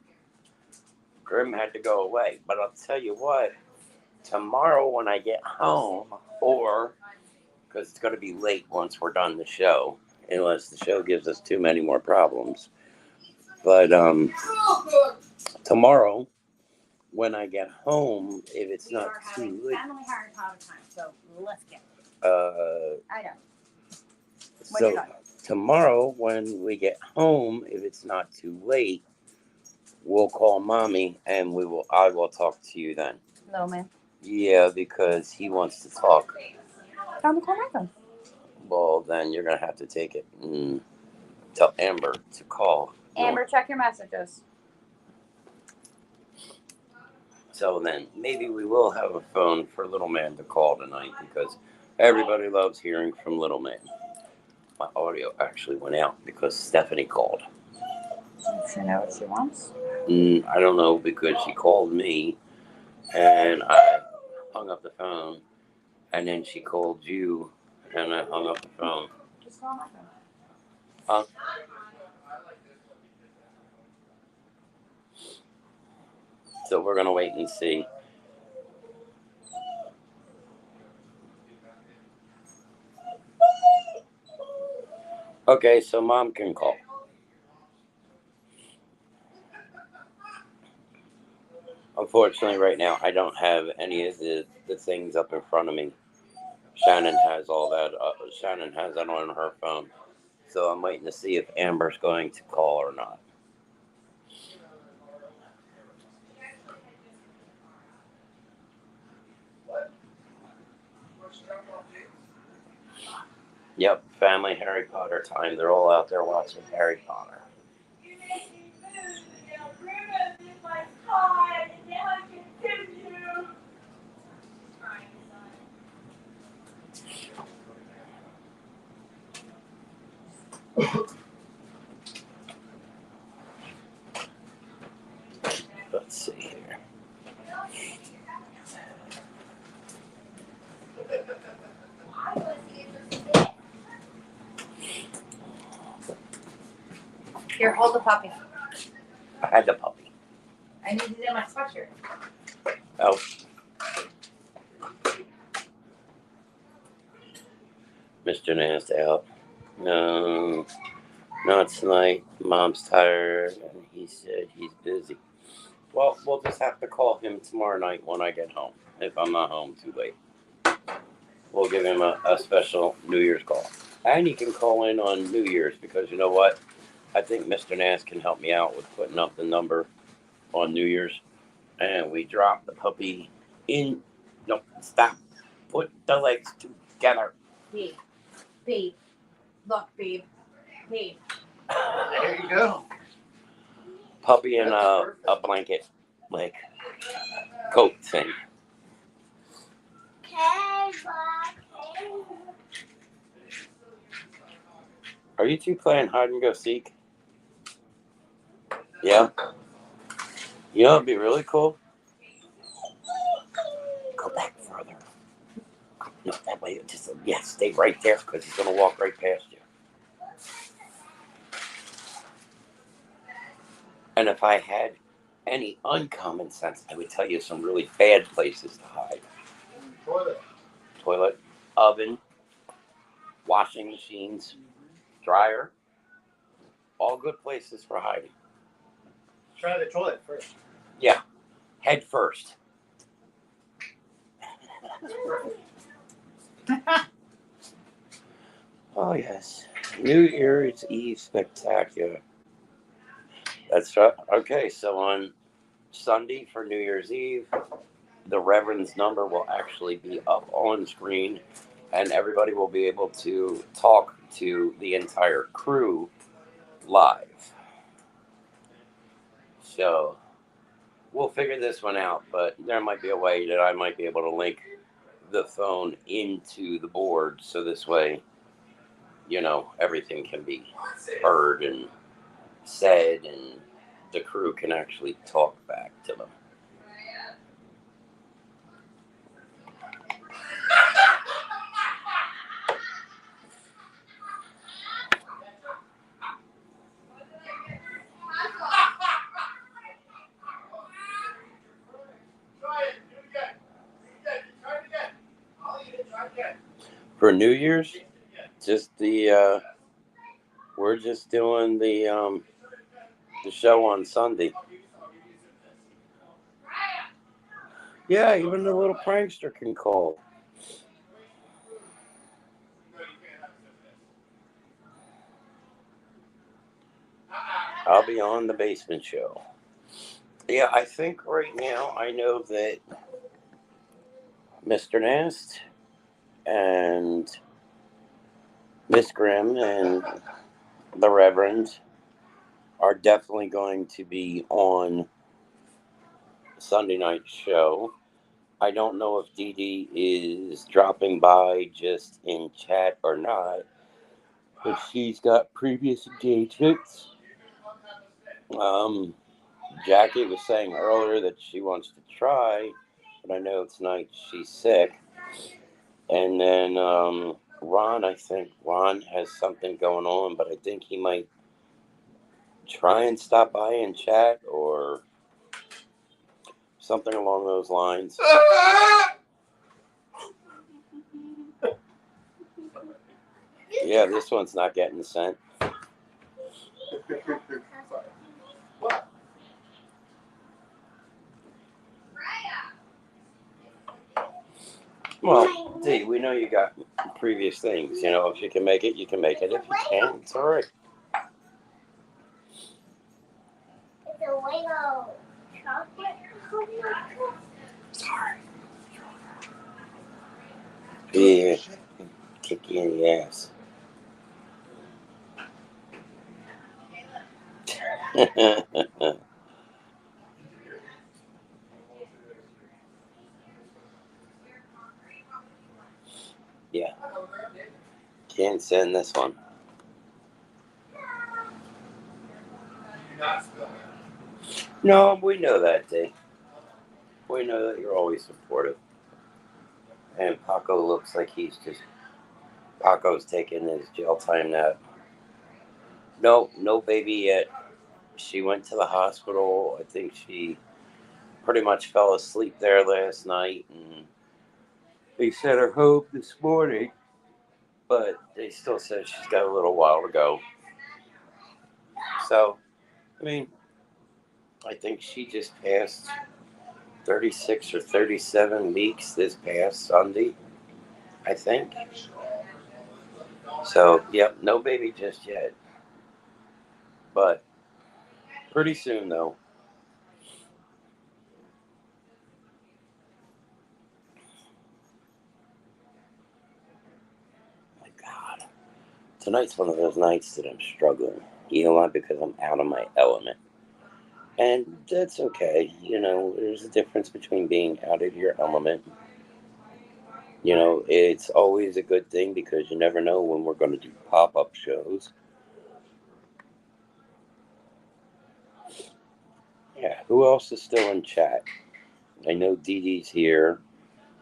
Grim had to go away, but I'll tell you what. Tomorrow when I get home, or because it's going to be late once we're done the show, unless the show gives us too many more problems. But tomorrow, when I get home, if it's not too late. Family Harry Potter time, so let's get it. I know. So tomorrow, when we get home, if it's not too late, we'll call Mommy, and I will talk to you then. No, man. Yeah, because he wants to talk. Tell him to call my phone. Well, then you're going to have to take it and tell Amber to call. Amber, check your messages. So then maybe we will have a phone for Little Man to call tonight because everybody loves hearing from Little Man. My audio actually went out because Stephanie called. Does she know what she wants? I don't know because she called me and I hung up the phone, and then she called you and I hung up the phone. Just call my phone. Huh? So we're going to wait and see. Okay, so Mom can call. Unfortunately, right now, I don't have any of the things up in front of me. Shannon has all that. Shannon has that on her phone. So I'm waiting to see if Amber's going to call or not. Yep, family Harry Potter time. They're all out there watching Harry Potter. Let's see here. Here, hold the puppy. I had the puppy. I need it in my sweatshirt. Oh. Mr. Nast out. No, not tonight. Mom's tired, and he said he's busy. Well, we'll just have to call him tomorrow night when I get home, if I'm not home too late. We'll give him a special New Year's call. And he can call in on New Year's because you know what? I think Mr. Nast can help me out with putting up the number on New Year's. And we drop the puppy in No, stop. Put the legs together. Babe. Babe. Look, babe. Babe. There you go. Puppy in That's a perfect. blanket, like, coat thing. Are you two playing hide and go seek? Yeah. You know it'd be really cool? Go back further. No, that way, just, yeah, stay right there because he's going to walk right past you. And if I had any uncommon sense, I would tell you some really bad places to hide. Toilet, oven, washing machines, dryer, all good places for hiding. Try the toilet first. Yeah, head first. Oh, yes. New Year's Eve spectacular. That's right. Okay, so on Sunday for New Year's Eve, the Reverend's number will actually be up on screen, and everybody will be able to talk to the entire crew live. So we'll figure this one out, but there might be a way that I might be able to link the phone into the board so this way, everything can be heard and said, and the crew can actually talk back to them. For New Year's, just we're just doing the show on Sunday. Yeah, even the little prankster can call. I'll be on the basement show. Yeah, I think right now I know that Mr. Nast and Miss Grimm and the Reverend are definitely going to be on Sunday night show. I don't know if Dee Dee is dropping by just in chat or not, but she's got previous engagements. Jackie was saying earlier that she wants to try, but I know tonight she's sick. And then Ron, I think Ron has something going on, but I think he might try and stop by and chat or something along those lines. Yeah, this one's not getting sent. Well, Dee, we know you got previous things. If you can make it, you can make it. If you can't, it's all right. It's a Lego chocolate. Sorry. Yeah, kick you in the ass. Yeah. Can't send this one. No, we know that, Dee. We know that you're always supportive. And Paco looks like Paco's taking his jail time nap. No baby yet. She went to the hospital. I think she pretty much fell asleep there last night, and they sent her home this morning, but they still said she's got a little while to go. So, I think she just passed 36 or 37 weeks this past Sunday, I think. So, yep, no baby just yet. But pretty soon, though. Tonight's one of those nights that I'm struggling. You know why? Because I'm out of my element. And that's okay. You know, there's a difference between being out of your element. You know, it's always a good thing because you never know when we're going to do pop-up shows. Yeah, who else is still in chat? I know Dee Dee's here,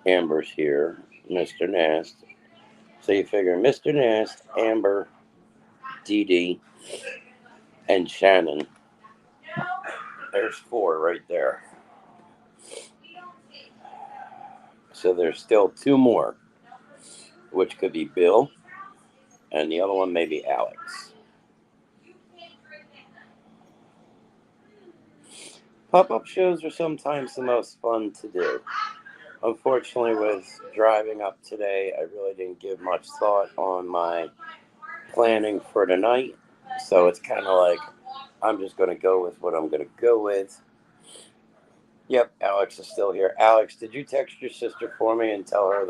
Amber's here, Mr. Nast. So you figure Mr. Nast, Amber, Dee Dee, and Shannon. There's 4 right there. So there's still 2 more, which could be Bill, and the other one may be Alex. Pop-up shows are sometimes the most fun to do. Unfortunately, with driving up today, I really didn't give much thought on my planning for tonight. So it's kind of like I'm just going to go with what I'm going to go with. Yep, Alex is still here. Alex, did you text your sister for me and tell her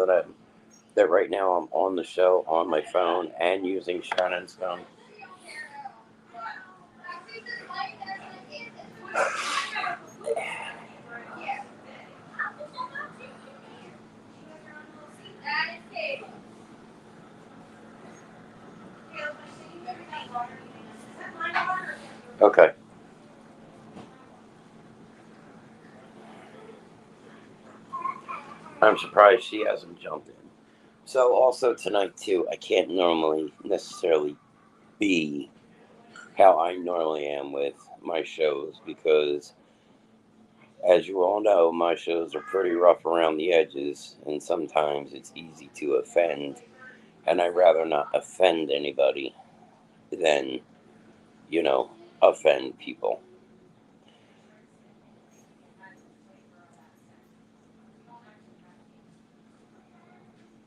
that right now I'm on the show on my phone and using Shannon's phone? Okay. I'm surprised she hasn't jumped in. So also tonight too, I can't normally necessarily be how I normally am with my shows because, as you all know, my shows are pretty rough around the edges and sometimes it's easy to offend, and I'd rather not offend anybody than, you know, offend people.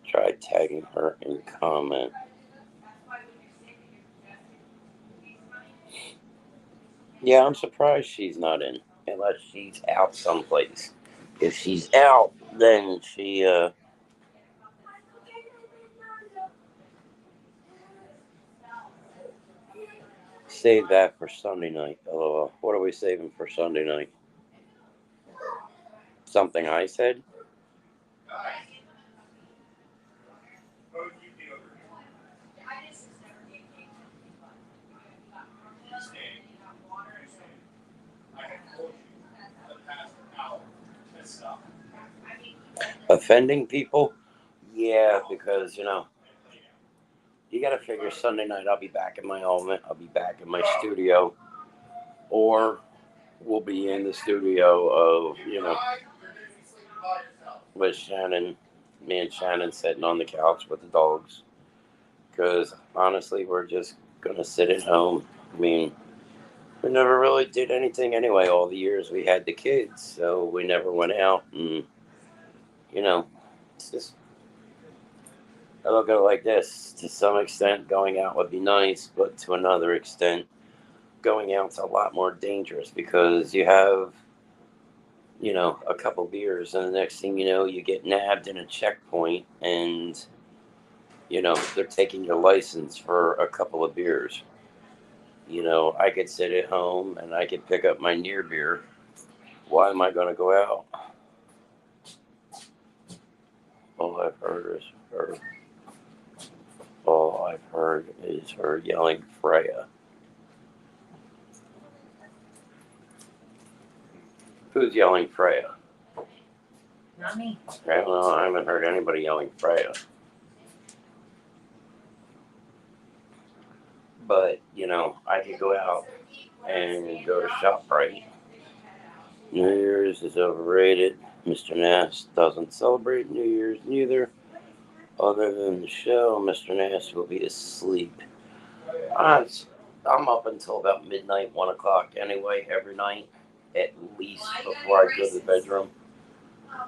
Try tagging her in comment. Yeah, I'm surprised she's not in, unless she's out someplace. If she's out, then she, save that for Sunday night. LOL. What are we saving for Sunday night? Something I said? Offending people? Yeah, because, you know, you got to figure Sunday night I'll be back in my element. I'll be back in my studio. Or we'll be in the studio of, you know, with Shannon. Me and Shannon sitting on the couch with the dogs. Because honestly, we're just going to sit at home. I mean, we never really did anything anyway all the years we had the kids. So we never went out. And, you know, it's just, I look at it like this. To some extent, going out would be nice. But to another extent, going out's a lot more dangerous because you have, you know, a couple beers and the next thing you know, you get nabbed in a checkpoint and, you know, they're taking your license for a couple of beers. You know, I could sit at home and I could pick up my near beer. Why am I going to go out? All I've heard is her. All I've heard is her yelling Freya. Who's yelling Freya? Not me. I don't know. I haven't heard anybody yelling Freya. But, you know, I could go out and go to ShopRite. New Year's is overrated. Mr. Nast doesn't celebrate New Year's neither. Other than the show, Mr. Nast will be asleep. I'm up until about midnight, 1 o'clock anyway, every night, at least before I go to the bedroom.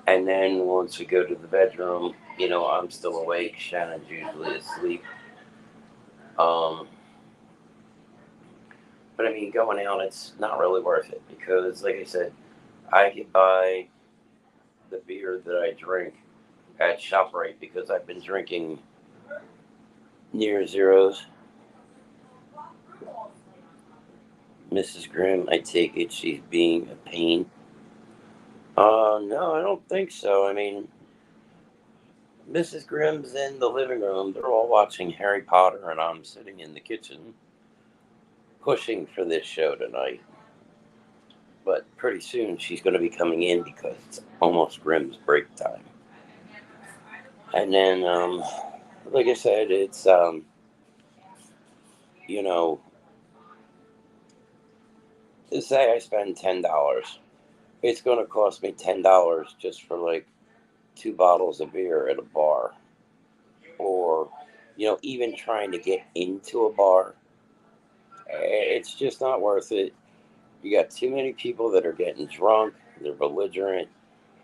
And then once we go to the bedroom, you know, I'm still awake. Shannon's usually asleep. But I mean, going out, it's not really worth it because, like I said, I could buy the beer that I drink at ShopRite because I've been drinking near zeros Mrs. Grimm, I take it she's being a pain. No, I don't think so. I mean, Mrs. Grimm's in the living room. They're all watching Harry Potter, and I'm sitting in the kitchen pushing for this show tonight. But pretty soon she's going to be coming in because it's almost Grimm's break time. And then, like I said, it's, you know, say I spend $10. It's going to cost me $10 just for like 2 bottles of beer at a bar. Or, even trying to get into a bar. It's just not worth it. You got too many people that are getting drunk, they're belligerent,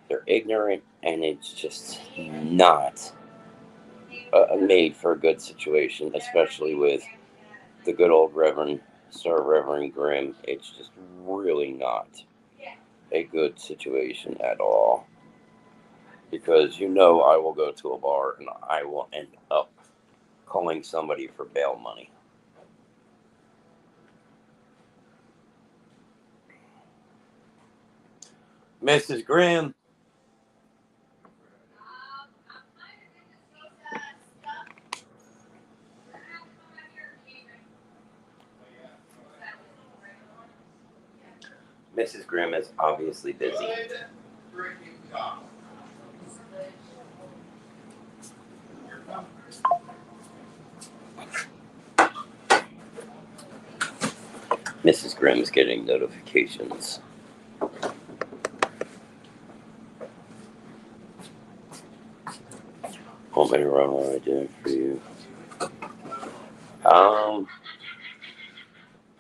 they're ignorant, and it's just not made for a good situation, especially with the good old Reverend Sir Reverend Grimm. It's just really not a good situation at all. Because I will go to a bar and I will end up calling somebody for bail money. Mrs. Grimm. Mrs. Grimm is obviously busy. Mrs. Grimm's getting notifications. Want me to run what I did for you?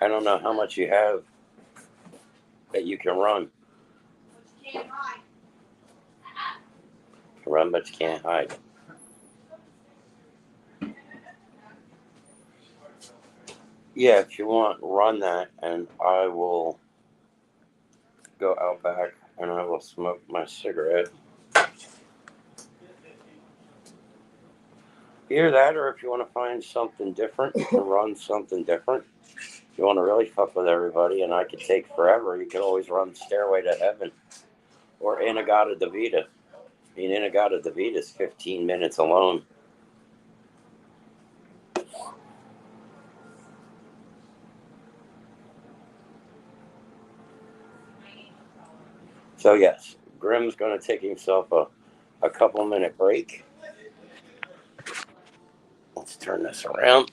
I don't know how much you have that you can run. You can run, but you can't hide. Yeah, if you want, run that, and I will go out back and I will smoke my cigarette. Either that, or if you want to find something different and run something different, you want to really fuck with everybody, and I could take forever, you could always run Stairway to Heaven or Inagata Davida. I mean, Inagata Davida is 15 minutes alone. So, yes, Grimm's going to take himself a couple-minute break. Let's turn this around.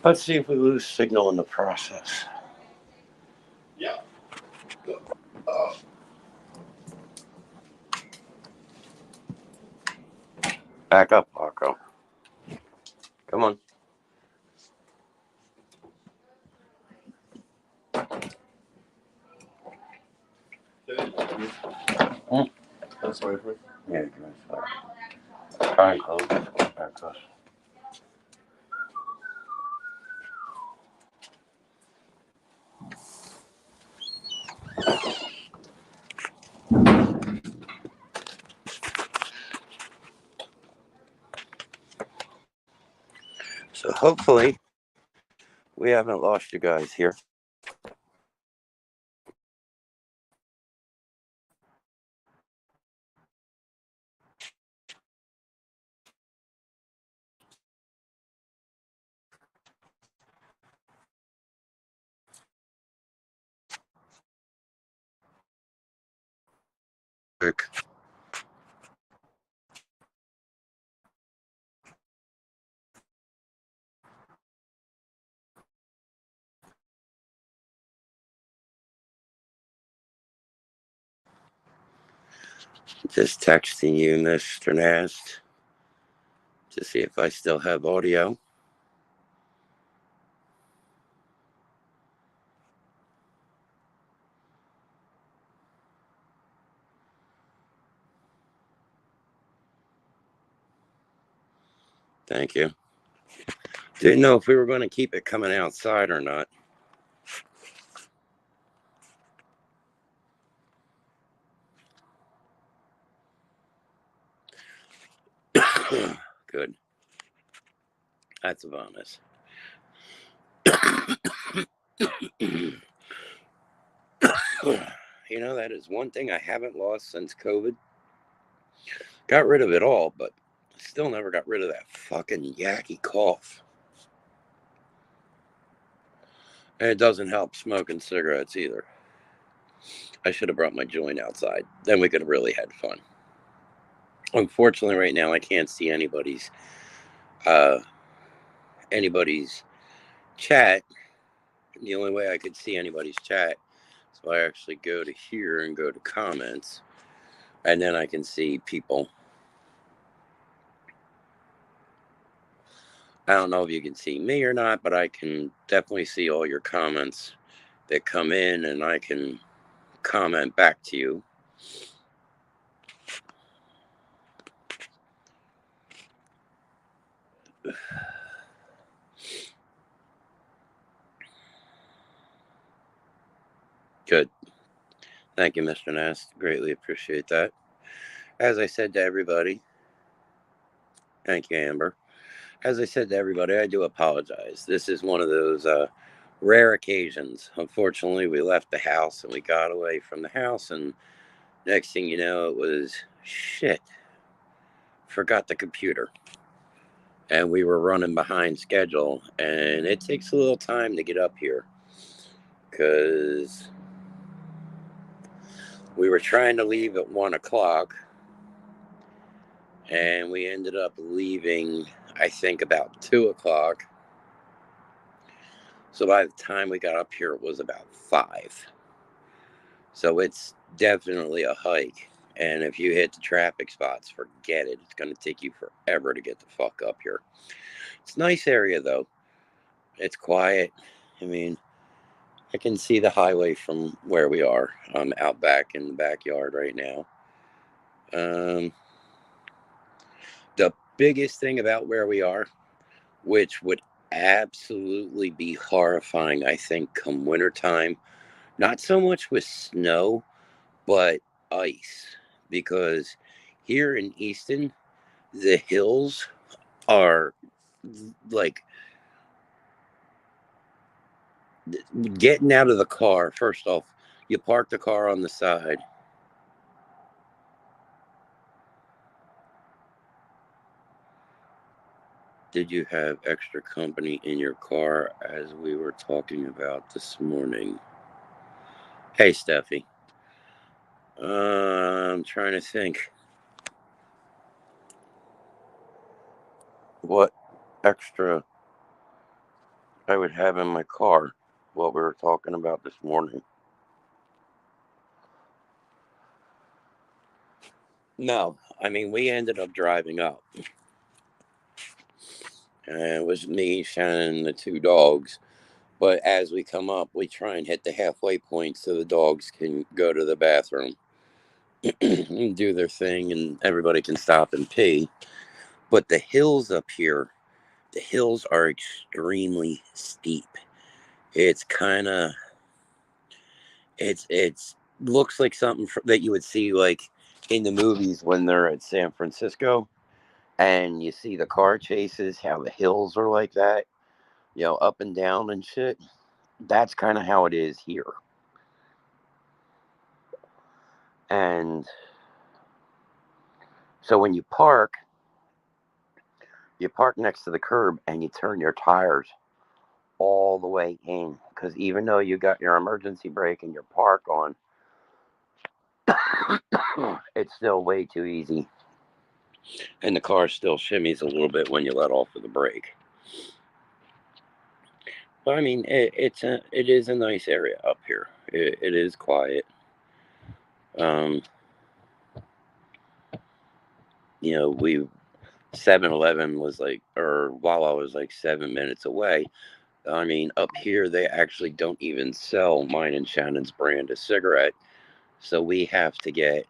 Let's see if we lose signal in the process. Yeah. Back up, Paco. Come on. That's right. Yeah, give me a second. Try and close this. Back close. So hopefully we haven't lost you guys here. Just texting you, Mr. Nast, to see if I still have audio. Thank you. Didn't know if we were going to keep it coming outside or not. That's a bonus. You know, that is one thing I haven't lost since COVID. Got rid of it all, but still never got rid of that fucking yucky cough. And it doesn't help smoking cigarettes either. I should have brought my joint outside. Then we could have really had fun. Unfortunately, right now I can't see anybody's chat. The only way I could see anybody's chat is if I actually go to here and go to comments, and then I can see people. I don't know if you can see me or not, but I can definitely see all your comments that come in, and I can comment back to you. Good. Thank you, Mr. Nast. Greatly appreciate that. As I said to everybody, thank you, Amber. As I said to everybody, I do apologize. This is one of those rare occasions. Unfortunately, we left the house and we got away from the house, and next thing you know, it was shit. Forgot the computer. And we were running behind schedule, and it takes a little time to get up here because we were trying to leave at 1 o'clock, and we ended up leaving, I think, about 2 o'clock. So by the time we got up here, it was about 5. So it's definitely a hike. And if you hit the traffic spots, forget it. It's going to take you forever to get the fuck up here. It's a nice area, though. It's quiet. I mean, I can see the highway from where we are. I'm out back in the backyard right now. The biggest thing about where we are, which would absolutely be horrifying, I think, come wintertime, not so much with snow, but ice. Because here in Easton, the hills are like getting out of the car. First off, you park the car on the side. Did you have extra company in your car as we were talking about this morning? Hey, Steffi. I'm trying to think what extra I would have in my car, what we were talking about this morning. No, I mean, we ended up driving up. And it was me, Shannon, and the 2 dogs. But as we come up, we try and hit the halfway point so the dogs can go to the bathroom and do their thing, and everybody can stop and pee. But the hills up here, the hills are extremely steep. It's kind of, it's looks like something that you would see like in the movies when they're at San Francisco, and you see the car chases, how the hills are like that, up and down and shit. That's kind of how it is here. And so when you park next to the curb and you turn your tires all the way in, because even though you got your emergency brake and your park on, it's still way too easy. And the car still shimmies a little bit when you let off of the brake. But I mean, it is a nice area up here. It is quiet. We 7-Eleven was like, or Wawa was like 7 minutes away. I mean, up here, they actually don't even sell mine and Shannon's brand of cigarette. So we have to get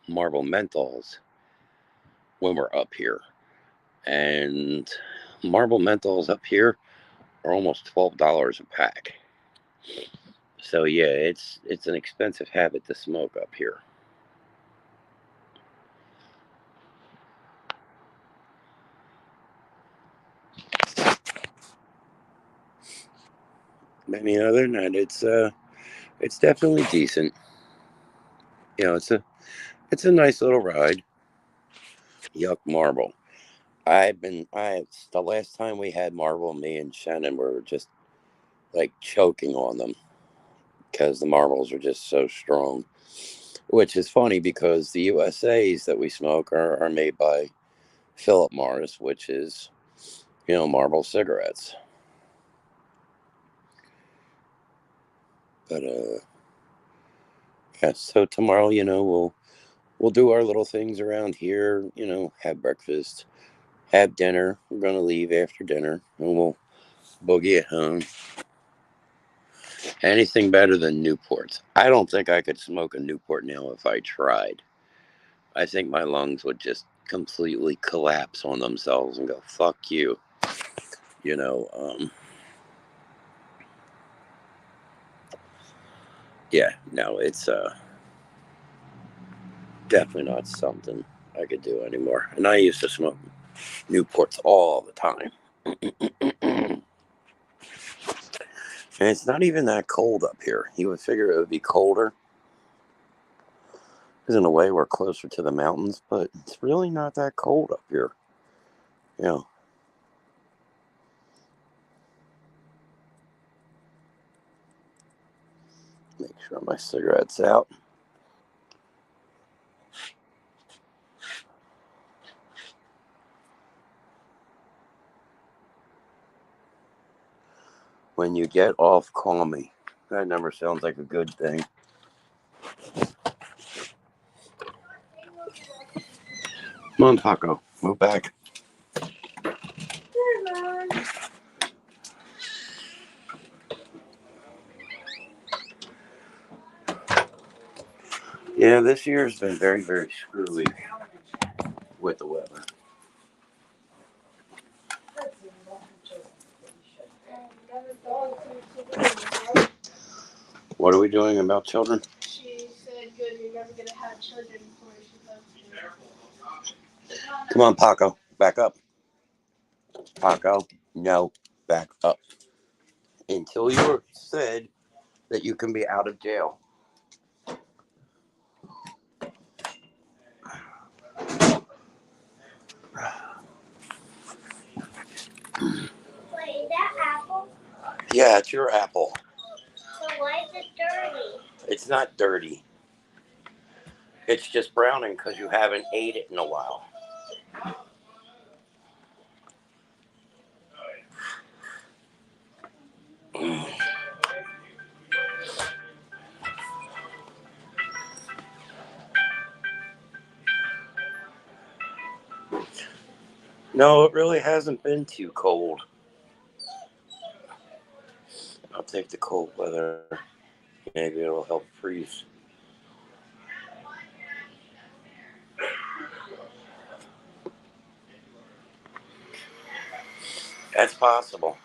Marble Menthols when we're up here. And Marble Menthols up here are almost $12 a pack. So yeah, it's an expensive habit to smoke up here. I mean, other than that, it's definitely decent. You know, it's a nice little ride. Yuck, Marble. The last time we had Marble, me and Shannon were just like choking on them because the marbles are just so strong. Which is funny because the USAs that we smoke are made by Philip Morris, which is, you know, Marlboro cigarettes. But yeah. So tomorrow, you know, we'll do our little things around here. You know, have breakfast, have dinner. We're gonna leave after dinner, and we'll boogie it home. Anything better than Newports? I don't think I could smoke a Newport now if I tried. I think my lungs would just completely collapse on themselves and go, "Fuck you." You know. Yeah. No, it's definitely not something I could do anymore. And I used to smoke Newports all the time. And it's not even that cold up here. You would figure it would be colder. Because in a way, we're closer to the mountains, but it's really not that cold up here. You know. Make sure my cigarette's out. When you get off, call me. That never sounds like a good thing. Come on, Paco. Move back. Yeah, this year's been very, very screwy with the weather. What are we doing about children? She said, good, you're never going to have children before she loves you. Come on, Paco. Back up. Paco, no. Back up. Until you're said that you can be out of jail. Wait, is that apple? Yeah, it's your apple. So why is it dirty? It's not dirty. It's just browning because you haven't ate it in a while. No, it really hasn't been too cold. I'll take the cold weather. Maybe it'll help freeze. That's possible.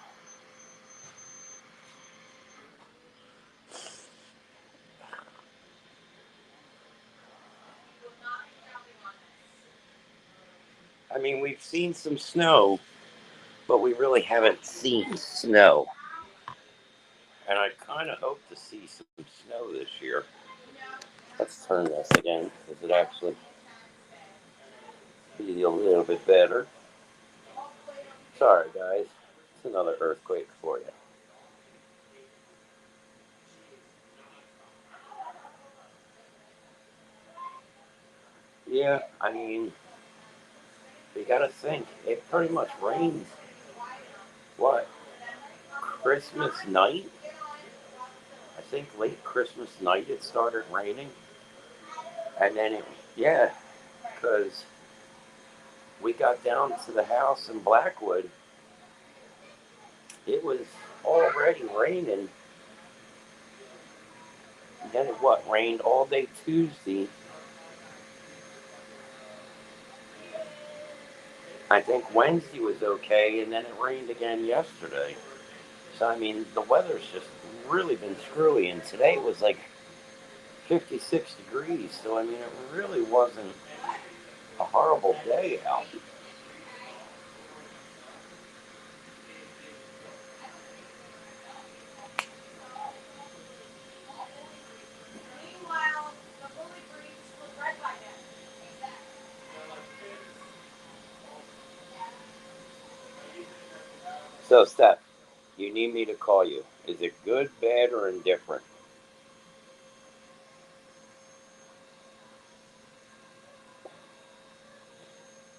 I mean, we've seen some snow, but we really haven't seen snow. And I kind of hope to see some snow this year. Let's turn this again, because it actually be a little bit better. Sorry, guys. It's another earthquake for you. Yeah, I mean, you gotta think. It pretty much rains. What? Christmas night? I think late Christmas night it started raining. And then yeah, because we got down to the house in Blackwood. It was already raining. And then it rained all day Tuesday. I think Wednesday was okay, and then it rained again yesterday. So, I mean, the weather's just really been screwy, and today it was like 56 degrees. So, I mean, it really wasn't a horrible day out. So, Steph, you need me to call you. Is it good, bad, or indifferent?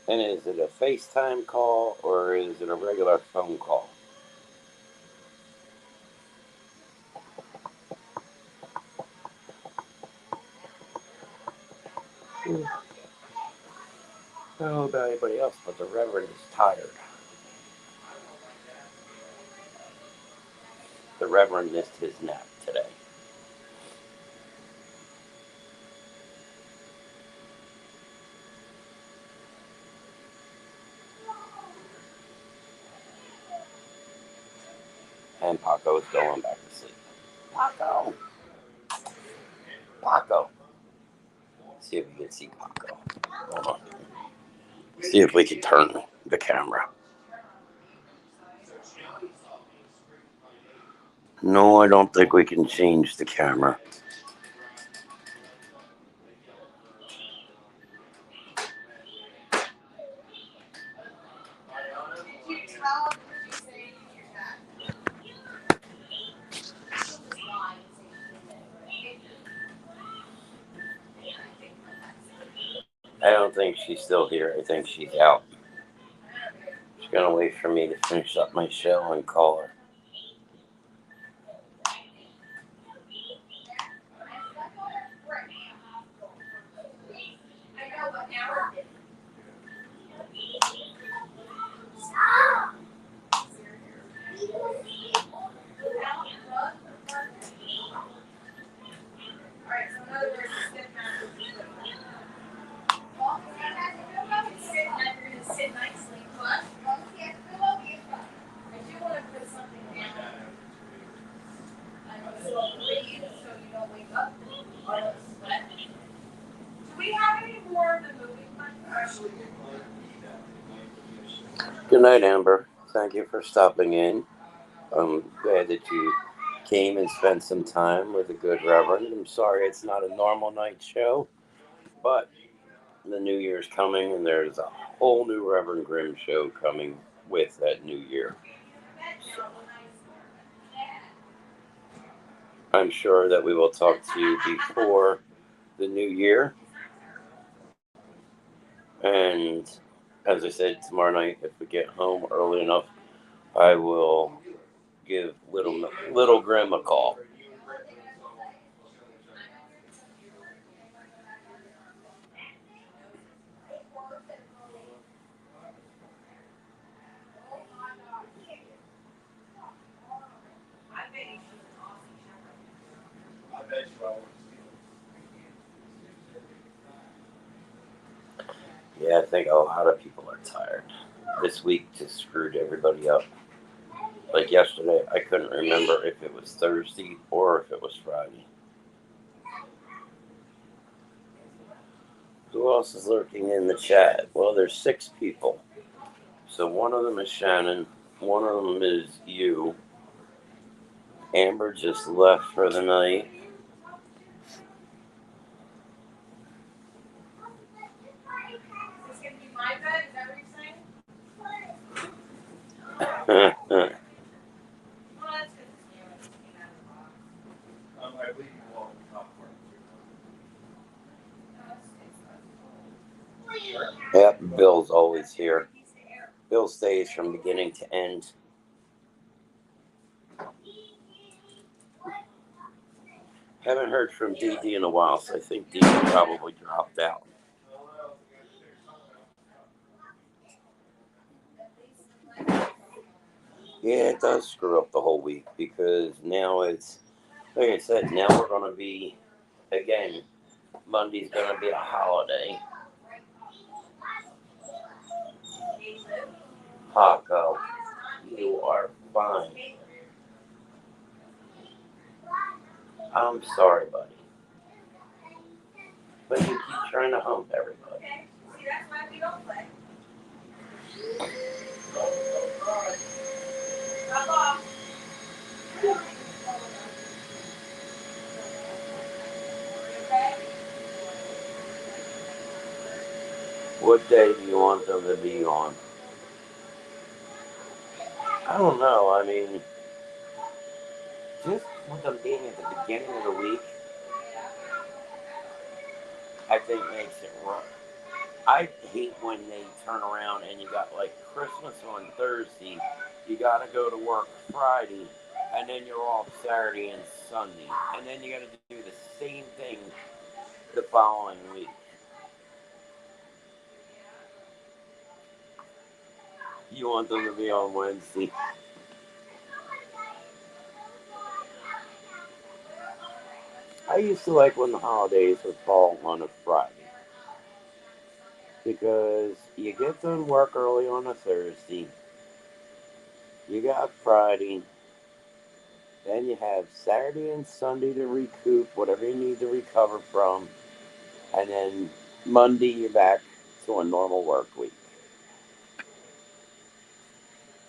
And is it a FaceTime call or is it a regular phone call? I don't know about anybody else, but the Reverend is tired. The Reverend missed his nap today. And Paco's going back to sleep. Paco! Paco! See if we can see Paco. Hold on. See if we can turn the camera. No, I don't think we can change the camera. I don't think she's still here. I think she's out. She's gonna wait for me to finish up my show and call her. Good night, Amber. Thank you for stopping in. I'm glad that you came and spent some time with a good Reverend. I'm sorry it's not a normal night show, but the New Year's coming and there's a whole new Reverend Grimm show coming with that New Year. So I'm sure that we will talk to you before the New Year. And as I said, tomorrow night, if we get home early enough, I will give Little Grimm a call. Yeah, I think a lot of people are tired. This week just screwed everybody up. Like yesterday, I couldn't remember if it was Thursday or if it was Friday. Who else is lurking in the chat? Well, there's 6 people. So one of them is Shannon. One of them is you. Amber just left for the night. Is this gonna be my bed? Is that what you're saying? Well, that's good. I believe you all the top part. Yep, Bill's always here. Bill stays from beginning to end. Haven't heard from Dee Dee in a while, so I think Dee Dee probably dropped out. Yeah, it does screw up the whole week because now it's, like I said, now we're going to be, again, Monday's going to be a holiday. Paco, you are fine. I'm sorry, buddy. But you keep trying to hump everybody. See, that's why we don't play. Drop off. What day do you want them to be on? I don't know. I mean, just with them being at the beginning of the week, I think makes it rough. I hate when they turn around and you got like Christmas on Thursday, you got to go to work Friday, and then you're off Saturday and Sunday, and then you got to do the same thing the following week. You want them to be on Wednesday. I used to like when the holidays would fall on a Friday because you get done work early on a Thursday, you got Friday, then you have Saturday and Sunday to recoup whatever you need to recover from, and then Monday you're back to a normal work week.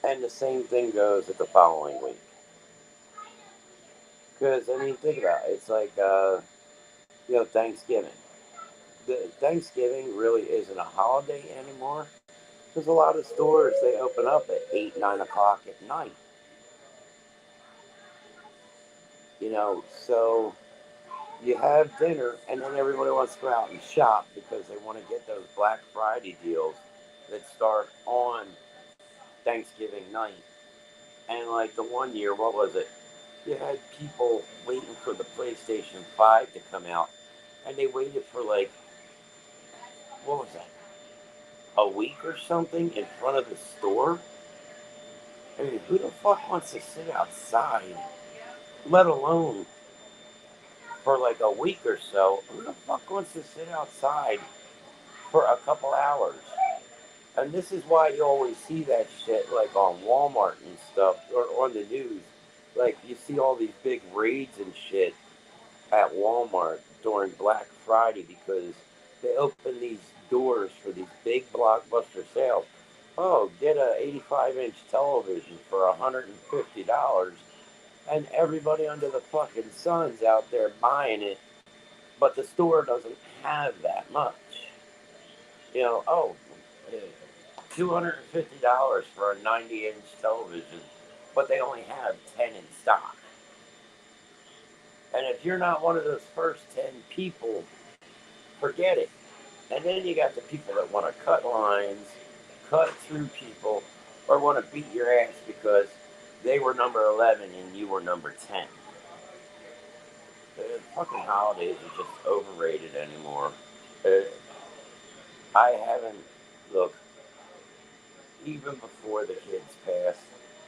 And the same thing goes at the following week. Because, I mean, think about it. It's like, Thanksgiving. Thanksgiving really isn't a holiday anymore. There's a lot of stores, they open up at 8, 9 o'clock at night. So you have dinner, and then everybody wants to go out and shop because they want to get those Black Friday deals that start on Thanksgiving night. And like the one year, what was it? You had people waiting for the PlayStation 5 to come out, and they waited for like, what was that? A week or something in front of the store? I mean, who the fuck wants to sit outside, let alone for like a week or so? Who the fuck wants to sit outside for a couple hours? And this is why you always see that shit like on Walmart and stuff, or on the news. Like, you see all these big raids and shit at Walmart during Black Friday because they open these doors for these big blockbuster sales. Oh, get a 85-inch television for $150, and everybody under the fucking sun's out there buying it, but the store doesn't have that much. Oh, $250 for a 90-inch television, but they only have 10 in stock. And if you're not one of those first 10 people, forget it. And then you got the people that want to cut lines, cut through people, or want to beat your ass because they were number 11 and you were number 10. The fucking holidays are just overrated anymore. Uh, I haven't, look, even before the kids passed,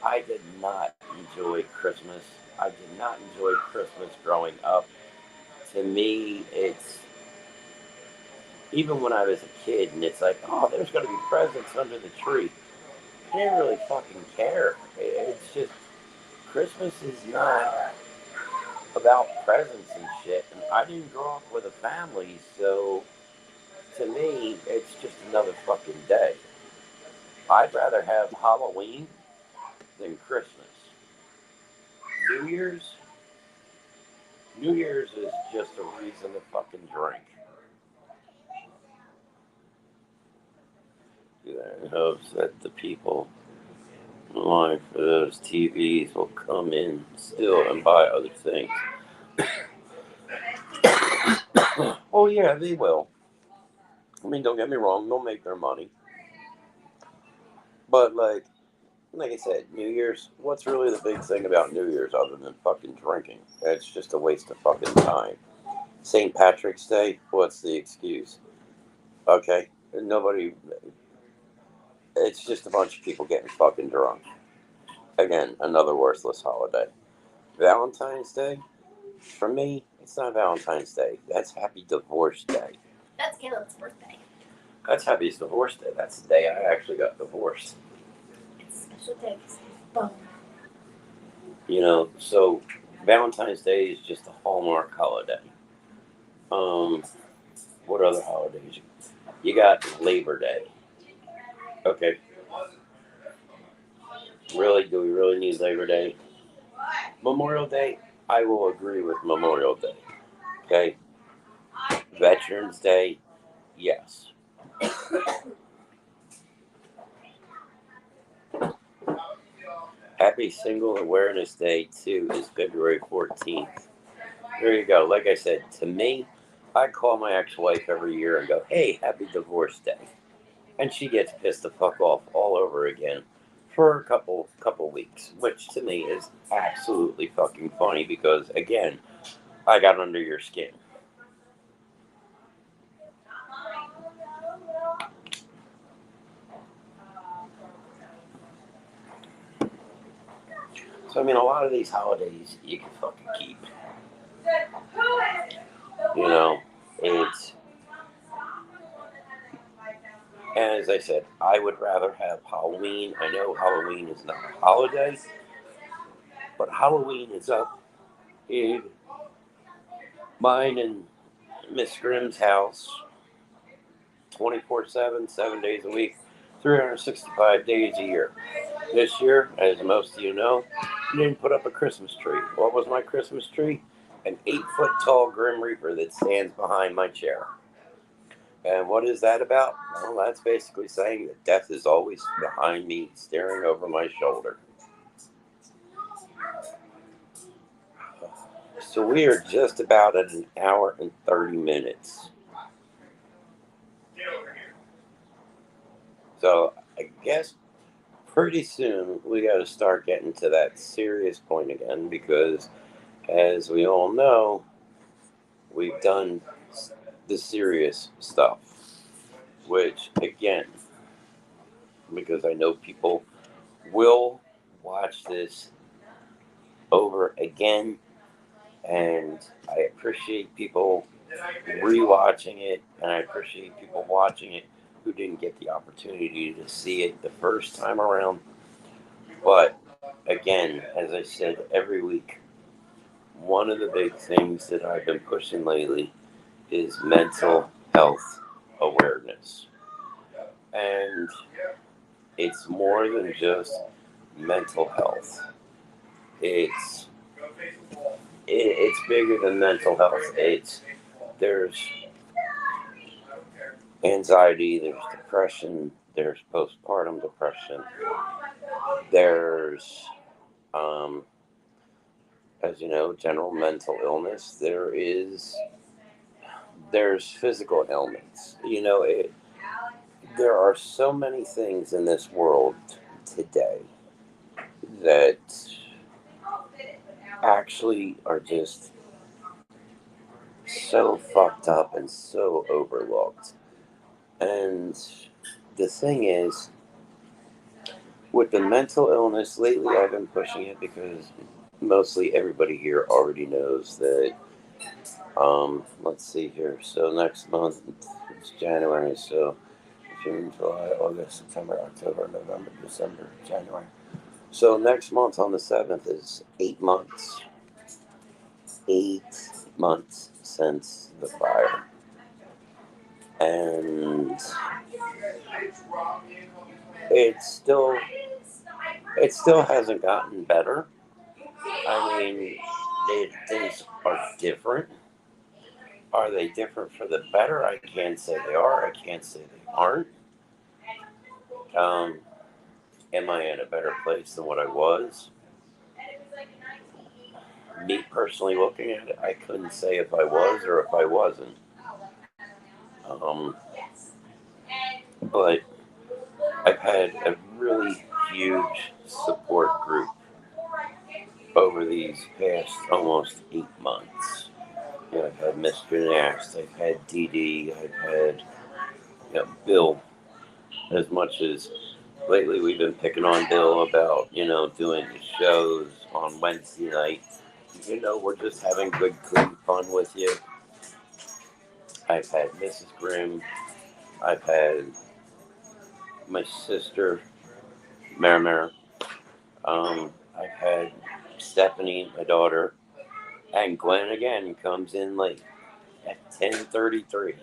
I did not enjoy Christmas. I did not enjoy Christmas growing up. To me, it's even when I was a kid, and it's like, oh, there's going to be presents under the tree. I didn't really fucking care. It's just, Christmas is not about presents and shit. And I didn't grow up with a family, so to me, it's just another fucking day. I'd rather have Halloween than Christmas. New Year's? New Year's is just a reason to fucking drink. In hopes that the people line for those TVs will come in still and buy other things. Oh yeah, they will. I mean, don't get me wrong, they'll make their money. But like I said, New Year's, what's really the big thing about New Year's other than fucking drinking? It's just a waste of fucking time. St. Patrick's Day, what's the excuse? Okay? Nobody, it's just a bunch of people getting fucking drunk. Again, another worthless holiday. Valentine's Day, for me, it's not Valentine's Day. That's Happy Divorce Day. That's Caleb's birthday. That's Happy Divorce Day. That's the day I actually got divorced. It's a special day. Boom. So Valentine's Day is just a Hallmark holiday. What other holidays? You got Labor Day. Okay. Really? Do we really need Labor Day? Memorial Day? I will agree with Memorial Day. Okay. Veterans Day? Yes. Happy Single Awareness Day, too, is February 14th. There you go. Like I said, to me, I call my ex-wife every year and go, hey, happy divorce day. And she gets pissed the fuck off all over again for a couple weeks, which to me is absolutely fucking funny because, again, I got under your skin. So, I mean, a lot of these holidays you can fucking keep. You know, it's... And as I said, I would rather have Halloween. I know Halloween is not a holiday, but Halloween is up in mine and Miss Grimm's house 24/7, 7 days a week, 365 days a year. This year, as most of you know, we didn't put up a Christmas tree. What was my Christmas tree? An 8-foot tall Grim Reaper that stands behind my chair. And what is that about? Well, that's basically saying that death is always behind me, staring over my shoulder. So we are just about at an hour and 30 minutes. So I guess pretty soon we got to start getting to that serious point again because, as we all know, we've done the serious stuff. Which, again, because I know people will watch this over again, and I appreciate people rewatching it, and I appreciate people watching it who didn't get the opportunity to see it the first time around. But again, as I said every week, one of the big things that I've been pushing lately is mental health awareness. And it's more than just mental health. It's bigger than mental health. There's anxiety, there's depression, there's postpartum depression, there's as you know, general mental illness. There's physical ailments. You know, there are so many things in this world today that actually are just so fucked up and so overlooked. And the thing is, with the mental illness, lately I've been pushing it because mostly everybody here already knows that, let's see here. So next month, it's January, so June, July, August, September, October, November, December, January. So next month on the 7th is 8 months. 8 months since the fire. And it still hasn't gotten better. I mean, things are different. Are they different for the better? I can't say they are. I can't say they aren't. Am I in a better place than what I was? Me personally looking at it, I couldn't say if I was or if I wasn't. But I've had a really huge support group over these past almost 8 months. You know, I've had Mr. Nast, I've had Dee Dee, I've had Bill. As much as lately we've been picking on Bill about, doing the shows on Wednesday night. We're just having good, clean fun with you. I've had Mrs. Grimm. I've had my sister, Mara. I've had Stephanie, my daughter. And Gwen again comes in late at 10:33.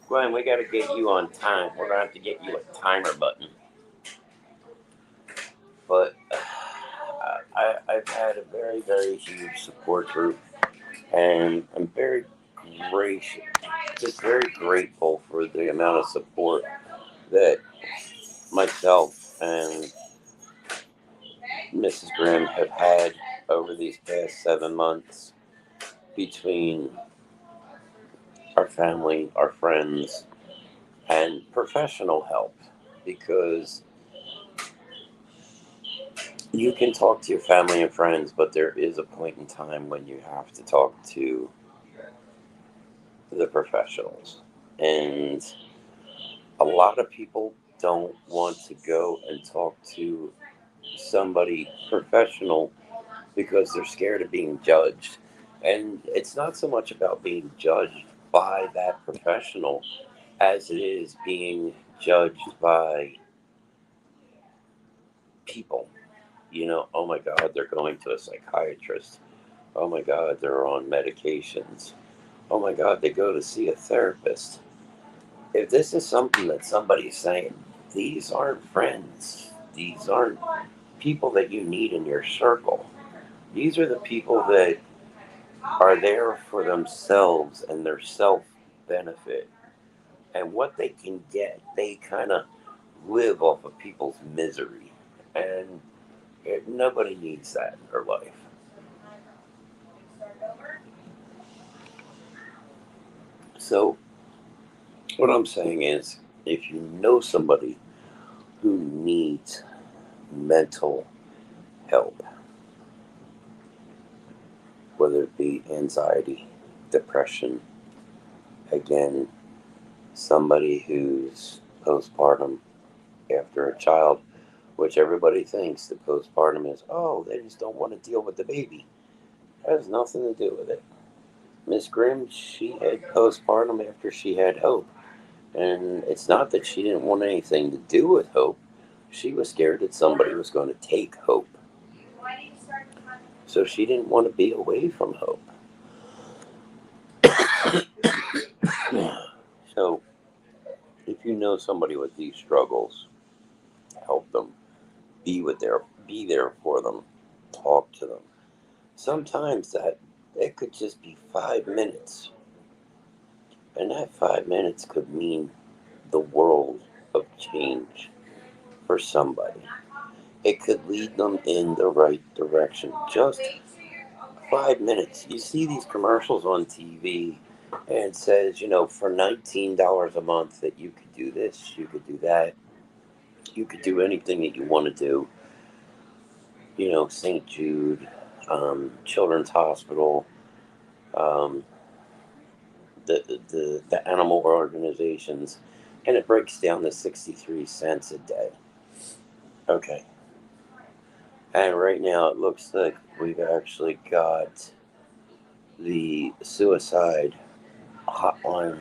Gwen, we got to get you on time. We're going to have to get you a timer button. But I've had a very, very huge support group. And I'm very gracious, just very grateful for the amount of support that myself and Mrs. Grimm have had over these past 7 months between our family, our friends, and professional help, because you can talk to your family and friends, but there is a point in time when you have to talk to the professionals. And a lot of people don't want to go and talk to somebody professional because they're scared of being judged. And it's not so much about being judged by that professional as it is being judged by people. Oh my God, they're going to a psychiatrist. Oh my God, they're on medications. Oh my God, they go to see a therapist. If this is something that somebody's saying, these aren't friends. These aren't people that you need in your circle. These are the people that are there for themselves and their self benefit. And what they can get, they kind of live off of people's misery. And nobody needs that in their life. So, what I'm saying is, if you know somebody who needs mental help, whether it be anxiety, depression, again, somebody who's postpartum after a child, which everybody thinks that postpartum is, oh, they just don't want to deal with the baby. It has nothing to do with it. Miss Grimm, she had postpartum after she had Hope. And it's not that she didn't want anything to do with Hope. She was scared that somebody was going to take Hope. So she didn't want to be away from Hope. So if you know somebody with these struggles, help them. Be there for them. Talk to them. Sometimes that it could just be 5 minutes. And that 5 minutes could mean the world of change for somebody. It could lead them in the right direction. Just 5 minutes. You see these commercials on TV and it says, for $19 a month that you could do this, you could do that, you could do anything that you want to do. St. Jude, Children's Hospital, um, the animal organizations, and it breaks down to 63 cents a day. Okay. And right now it looks like we've actually got the hotline,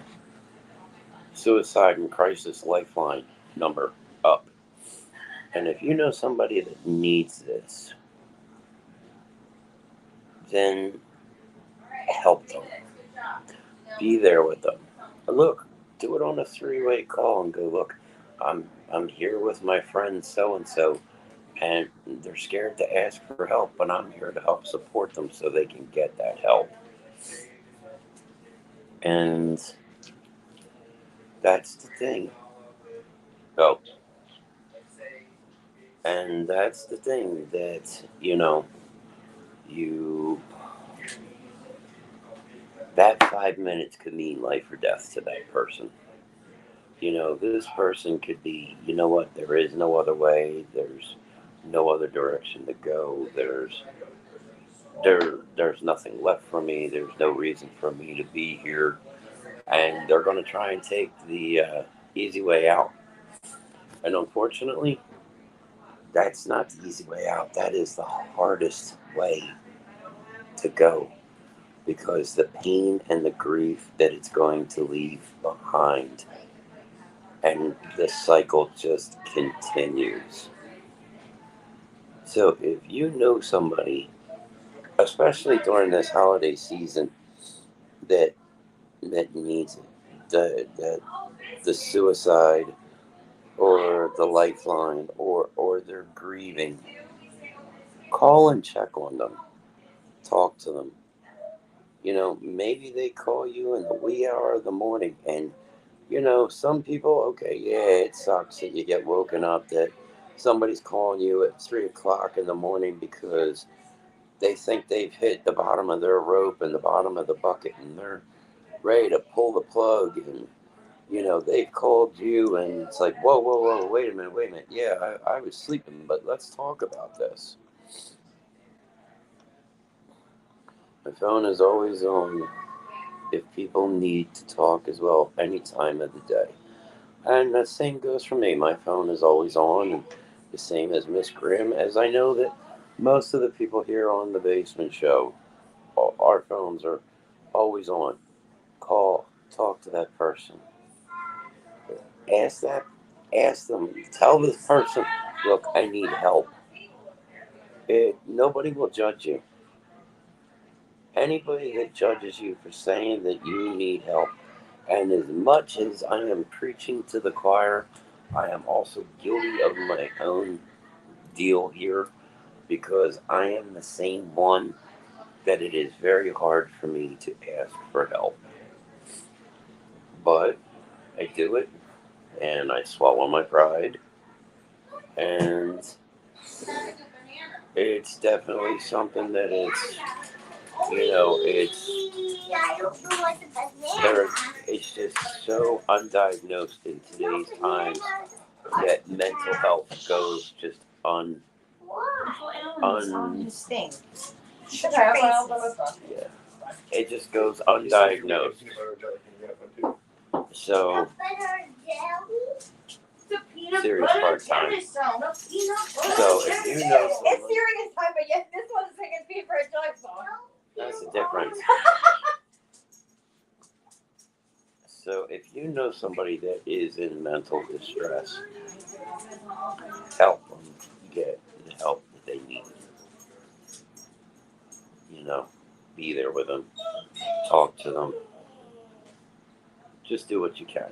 suicide and crisis lifeline number up. And if you know somebody that needs this, then help them. Be there with them. And look, do it on a three-way call and go, look, I'm here with my friend so and so, and they're scared to ask for help, but I'm here to help support them so they can get that help. And that's the thing. Oh, and that's the thing that, you that 5 minutes could mean life or death to that person. This person could be, what, there is no other way, there's no other direction to go, there's nothing left for me, there's no reason for me to be here, and they're going to try and take the easy way out. And unfortunately, that's not the easy way out. That is the hardest way to go, because the pain and the grief that it's going to leave behind, and the cycle just continues. So if you know somebody, especially during this holiday season, that needs it, the suicide or the lifeline, or they're grieving, call and check on them. Talk to them. Maybe they call you in the wee hour of the morning, and some people, okay, yeah, it sucks that you get woken up that somebody's calling you at 3 o'clock in the morning because they think they've hit the bottom of their rope and the bottom of the bucket and they're ready to pull the plug, and they've called you, and it's like, whoa, whoa, whoa, wait a minute. Yeah, I was sleeping, but let's talk about this. My phone is always on if people need to talk as well, any time of the day. And the same goes for me. My phone is always on, and the same as Miss Grimm, as I know that most of the people here on the Basement Show, our phones are always on. Call, talk to that person. Ask that, ask them, tell this person, look, I need help. Nobody will judge you. Anybody that judges you for saying that you need help, and as much as I am preaching to the choir, I am also guilty of my own deal here, because I am the same one that it is very hard for me to ask for help. But I do it, and I swallow my pride, and it's definitely something that it's it's just so undiagnosed in today's times that mental health goes just yeah, it just goes undiagnosed. So serious hard time. So if you know It's someone, serious time, but yes, this one's taking me for a joke song. that's the difference. So if you know somebody that is in mental distress, help them get the help that they need. Be there with them, talk to them. Just do what you can.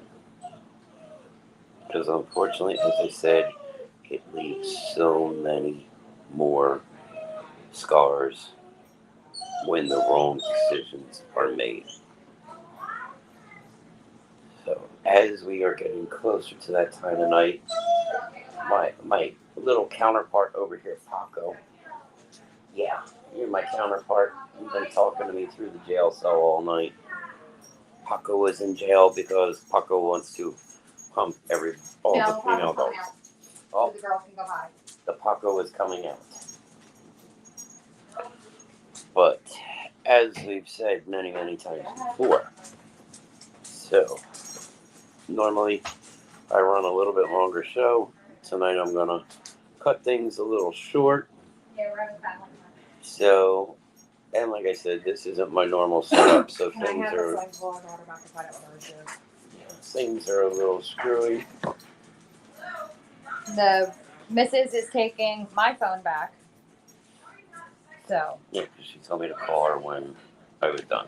Because unfortunately, as I said, it leaves so many more scars when the wrong decisions are made. So as we are getting closer to that time of night, my little counterpart over here, Paco. Yeah, you're my counterpart. You've been talking to me through the jail cell all night. Paco was in jail because Paco wants to pump all the female dogs. Oh, The girls can go by. the Paco is coming out. But as we've said many, many times before, so normally I run a little bit longer show. Tonight I'm going to cut things a little short. Yeah, we're having fun. So, and like I said, this isn't my normal setup, so things are a little screwy. The missus is taking my phone back. So. Yeah, because she told me to call her when I was done.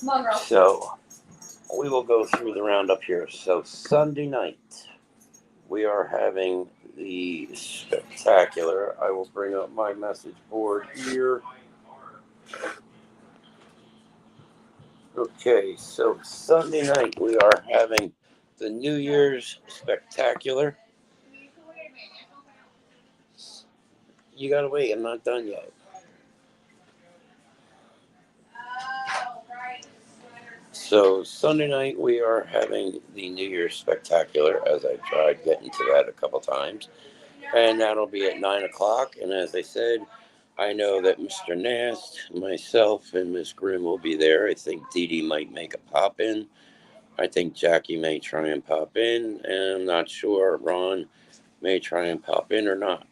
Come on, girl. So, we will go through the roundup here. So, Sunday night, we are having the spectacular. I will bring up my message board here. Okay, so Sunday night, we are having the New Year's spectacular. You gotta wait, I'm not done yet. So Sunday night we are having the New Year's spectacular, as I tried getting to that a couple times, and that'll be at 9 o'clock. And as I said, I know that Mr. Nast, myself, and Miss Grimm will be there. I think Dee Dee might make a pop in. I think Jackie may try and pop in, and I'm not sure Ron may try and pop in or not.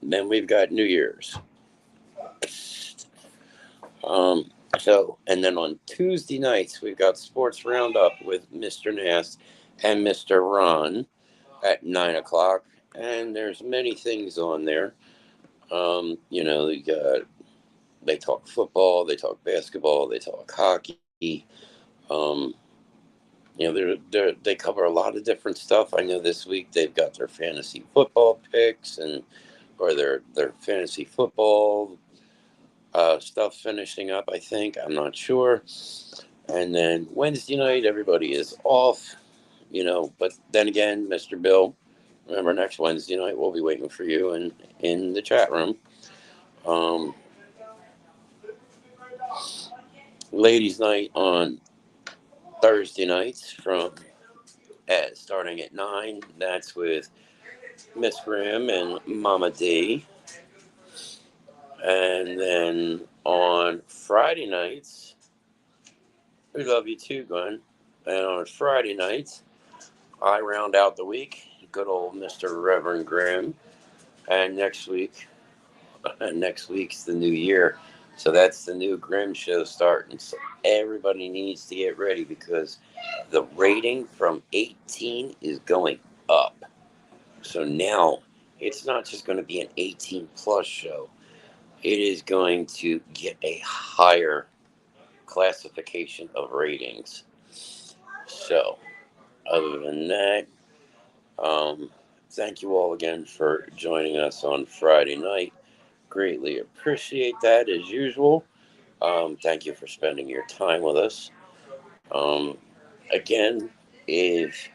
Then we've got New Year's. And then on Tuesday nights, we've got Sports Roundup with Mr. Nast and Mr. Ron at 9 o'clock. And there's many things on there. They talk football, they talk basketball, they talk hockey. They cover a lot of different stuff. I know this week they've got their fantasy football picks or their fantasy football stuff finishing up, I think. I'm not sure. And then Wednesday night, everybody is off, but then again, Mr. Bill Remember, next Wednesday night we'll be waiting for you in the chat room. Um, Ladies' night on Thursday nights starting at 9. That's with Miss Grimm and Mama D. And then on Friday nights, we love you too, Glenn. And on Friday nights, I round out the week. Good old Mr. Reverend Grimm. And next week's the new year. So that's the new Grimm Show starting. So everybody needs to get ready because the rating from 18 is going up. So now it's not just going to be an 18 plus show. It is going to get a higher classification of ratings. So other than that, thank you all again for joining us on Friday night. Greatly appreciate that as usual. Thank you for spending your time with us. Um, Again, if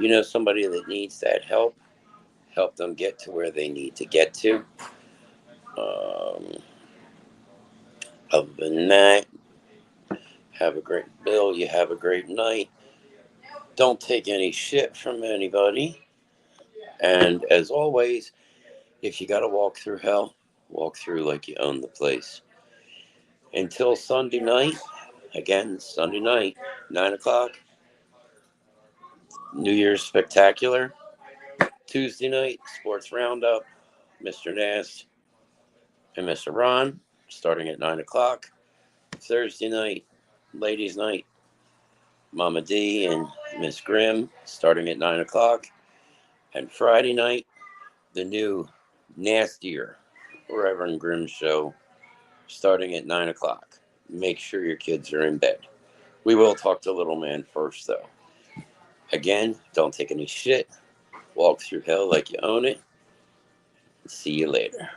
you know somebody that needs that help them get to where they need to get to. Um, Other than that, have a great Bill. You have a great night. Don't take any shit from anybody. And as always, if you got to walk through hell, walk through like you own the place. Until Sunday night, again, Sunday night, 9 o'clock, New Year's Spectacular. Tuesday night, Sports Roundup, Mr. Nast and Mr. Ron, starting at 9 o'clock. Thursday night, Ladies' Night, Mama D and Miss Grimm, starting at 9 o'clock. And Friday night, the new nastier Reverend Grimm Show, starting at 9 o'clock. Make sure your kids are in bed. We will talk to little man first, though. Again, don't take any shit. Walk through hell like you own it. See you later.